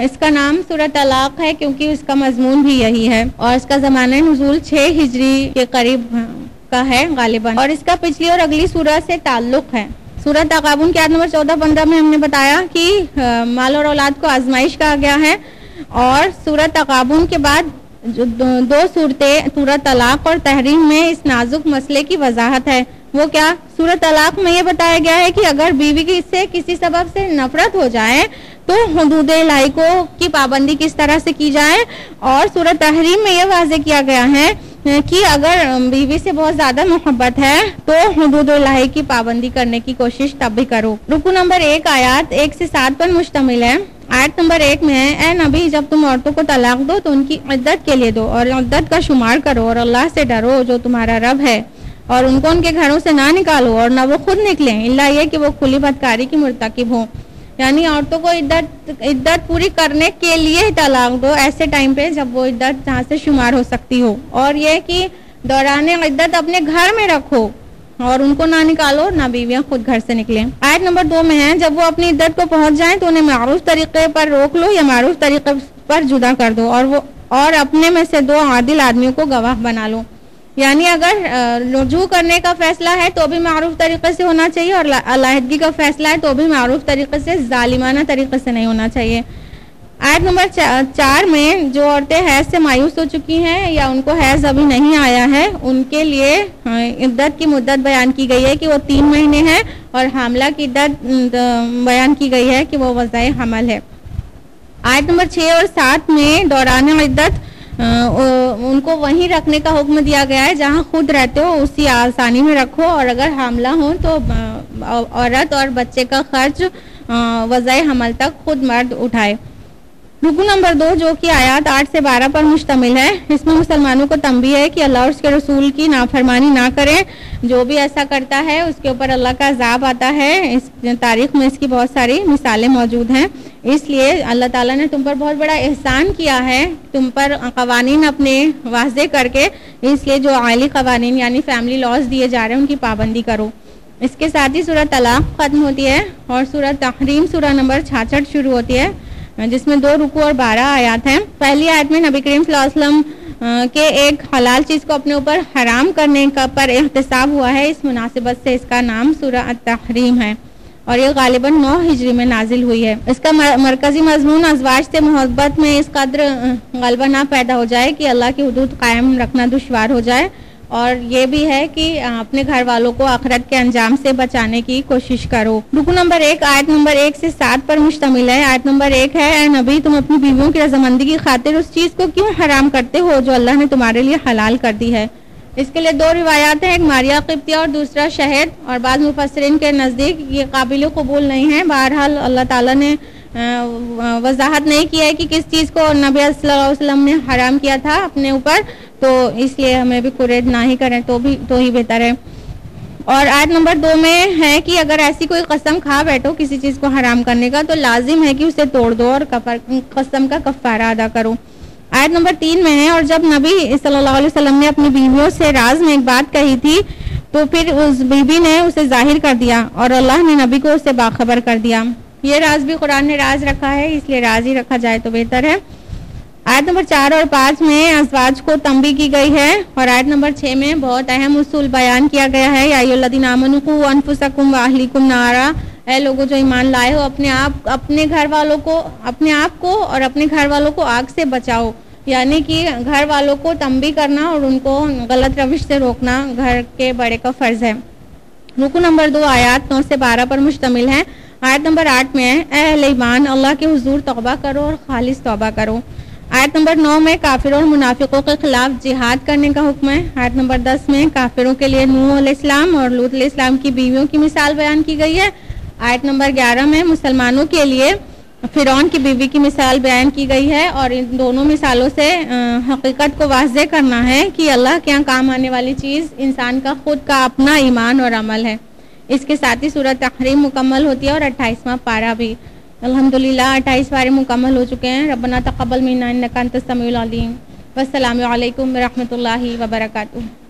اس کا نام سورہ طلاق ہے کیونکہ اس کا مضمون بھی یہی ہے اور اس کا زمانہ نزول 6 ہجری کے قریب کا ہے غالباً، اور اس کا پچھلی اور اگلی سورہ سے تعلق ہے. سورہ تغابن کی آیت نمبر 14-15 میں ہم نے بتایا کہ مال اور اولاد کو آزمائش کہا گیا ہے، اور سورہ تغابن کے بعد جو 2 صورتیں سورہ طلاق اور تحریم میں اس نازک مسئلے کی وضاحت ہے. وہ کیا؟ سورہ طلاق میں یہ بتایا گیا ہے کہ اگر بیوی کی سے کسی سبب سے نفرت ہو جائے تو حدود الہی کی پابندی کس طرح سے کی جائے، اور سورہ تحریم میں یہ واضح کیا گیا ہے کہ اگر بیوی سے بہت زیادہ محبت ہے تو حدود الہی کی پابندی کرنے کی کوشش تب بھی کرو. رکوع نمبر 1 آیات 1 سے 7 پر مشتمل ہے. آیت نمبر 1 میں ہے اے نبی جب تم عورتوں کو طلاق دو تو ان کی عدت کے لیے دو اور عدت کا شمار کرو اور اللہ سے ڈرو جو تمہارا رب ہے، اور ان کو ان کے گھروں سے نہ نکالو اور نہ وہ خود نکلیں الا یہ کہ وہ کھلی بدکاری کی مرتکب ہوں. یعنی عورتوں کو عدت پوری کرنے کے لیے طلاق دو ایسے ٹائم پہ جب وہ عدت جہاں سے شمار ہو سکتی ہو، اور یہ کہ دوران عدت اپنے گھر میں رکھو اور ان کو نہ نکالو نہ بیویاں خود گھر سے نکلیں. آیت نمبر 2 میں ہے جب وہ اپنی عدت کو پہنچ جائیں تو انہیں معروف طریقے پر روک لو یا معروف طریقے پر جدا کر دو اور اپنے میں سے 2 عادل آدمیوں کو گواہ بنا لو. یعنی اگر رجوع کرنے کا فیصلہ ہے تو بھی معروف طریقے سے ہونا چاہیے، اور علیحدگی کا فیصلہ ہے تو بھی معروف طریقے سے، ظالمانہ طریقے سے نہیں ہونا چاہیے۔ آیت نمبر 4 میں جو عورتیں حیض سے مایوس ہو چکی ہیں یا ان کو حیض ابھی نہیں آیا ہے، ان کے لیے عدت کی مدت بیان کی گئی ہے کہ وہ 3 مہینے ہے، اور حاملہ کی عدت بیان کی گئی ہے کہ وہ وضع حمل ہے۔ آیت نمبر 6 اور 7 میں دوران عدت ان کو وہیں رکھنے کا حکم دیا گیا ہے جہاں خود رہتے ہو، اسی آسانی میں رکھو، اور اگر حاملہ ہو تو عورت اور بچے کا خرچ وضع حمل تک خود مرد اٹھائے۔ رکن نمبر 2 جو کہ آیات 8 سے 12 پر مشتمل ہے، اس میں مسلمانوں کو تنبیہ ہے کہ اللہ اور اس کے رسول کی نافرمانی نہ کریں، جو بھی ایسا کرتا ہے اس کے اوپر اللہ کا عذاب آتا ہے۔ اس تاریخ میں اس کی بہت ساری مثالیں موجود ہیں، اس لیے اللہ تعالیٰ نے تم پر بہت بڑا احسان کیا ہے، تم پر قوانین اپنے واضح کر کے، اس لیے جو عائلی قوانین یعنی فیملی لاز دیے جا رہے ہیں ان کی پابندی کرو۔ اس کے ساتھ ہی سورہ طلاق ختم ہوتی ہے اور سورہ تحریم سورہ نمبر 66 شروع ہوتی ہے، جس میں 2 رکوع اور 12 آیات ہیں۔ پہلی آیت میں نبی کریم صلی اللہ علیہ وسلم کے ایک حلال چیز کو اپنے اوپر حرام کرنے کا پر احتساب ہوا ہے، اس مناسبت سے اس کا نام سورہ التحریم ہے، اور یہ غالباً 9 ہجری میں نازل ہوئی ہے۔ اس کا مرکزی مضمون ازواج سے محبت میں اس قدر غلبہ نہ پیدا ہو جائے کہ اللہ کی حدود قائم رکھنا دشوار ہو جائے، اور یہ بھی ہے کہ اپنے گھر والوں کو آخرت کے انجام سے بچانے کی کوشش کرو۔ رکن نمبر 1 آیت نمبر 1 سے 7 پر مشتمل ہے۔ آیت نمبر 1 ہے، اے نبی تم اپنی بیویوں کی رضامندی کی خاطر اس چیز کو کیوں حرام کرتے ہو جو اللہ نے تمہارے لیے حلال کر دی ہے۔ اس کے لیے 2 روایات ہیں، ایک ماریہ قبطیہ اور دوسرا شہد، اور بعض مفسرین کے نزدیک یہ قابل قبول نہیں ہے۔ بہرحال اللہ تعالیٰ نے وضاحت نہیں کیا ہے کہ کس چیز کو نبی صلی اللہ علیہ وسلم نے حرام کیا تھا اپنے اوپر، تو اس لیے ہمیں بھی قرید نہ ہی کریں تو ہی بہتر ہے۔ اور آیت نمبر 2 میں ہے کہ اگر ایسی کوئی قسم کھا بیٹھو کسی چیز کو حرام کرنے کا تو لازم ہے کہ اسے توڑ دو اور قسم کا کفارہ ادا کرو۔ آیت نمبر 3 میں ہے، اور جب نبی صلی اللہ علیہ وسلم نے اپنی بیویوں سے راز میں ایک بات کہی تھی تو پھر اس بیوی نے اسے ظاہر کر دیا اور اللہ نے نبی کو اسے باخبر کر دیا۔ یہ راز بھی قرآن نے راز رکھا ہے، اس لیے راز ہی رکھا جائے تو بہتر ہے۔ آیت نمبر 4 اور 5 میں ازواج کو تنبیہ کی گئی ہے، اور آیت نمبر 6 میں بہت اہم اصول بیان کیا گیا ہے۔ یا ایھا الذین آمنوا قوا انفسکم واہلیکم نارا، اے لوگوں جو ایمان لائے ہو اپنے گھر والوں کو، اپنے آپ کو اور اپنے گھر والوں کو آگ سے بچاؤ، یعنی کہ گھر والوں کو تنبیہ کرنا اور ان کو غلط روش سے روکنا گھر کے بڑے کا فرض ہے۔ رکو نمبر 2 آیات 9 سے 12 پر مشتمل ہے۔ آیت نمبر 8 میں ہے، اے اہل ایمان اللہ کے حضور توبہ کرو اور خالص توبہ کرو۔ آیت نمبر 9 میں کافروں اور منافقوں کے خلاف جہاد کرنے کا حکم ہے۔ آیت نمبر 10 میں کافروں کے لیے نوح علیہ السلام اور لوط علیہ السلام کی بیویوں کی مثال بیان کی گئی ہے۔ آیت نمبر 11 میں مسلمانوں کے لیے فرعون کی بیوی کی مثال بیان کی گئی ہے، اور ان دونوں مثالوں سے حقیقت کو واضح کرنا ہے کہ اللہ کے یہاں کام آنے والی چیز انسان کا خود کا اپنا ایمان اور عمل ہے۔ اس کے ساتھ ہی سورۃ تحریم مکمل ہوتی ہے اور 28واں پارہ بھی۔ الحمدللہ 28 پارے مکمل ہو چکے ہیں۔ ربنا تقبل منا انک انت السمیع العلیم۔ والسلام علیکم ورحمۃ اللہ وبرکاتہ۔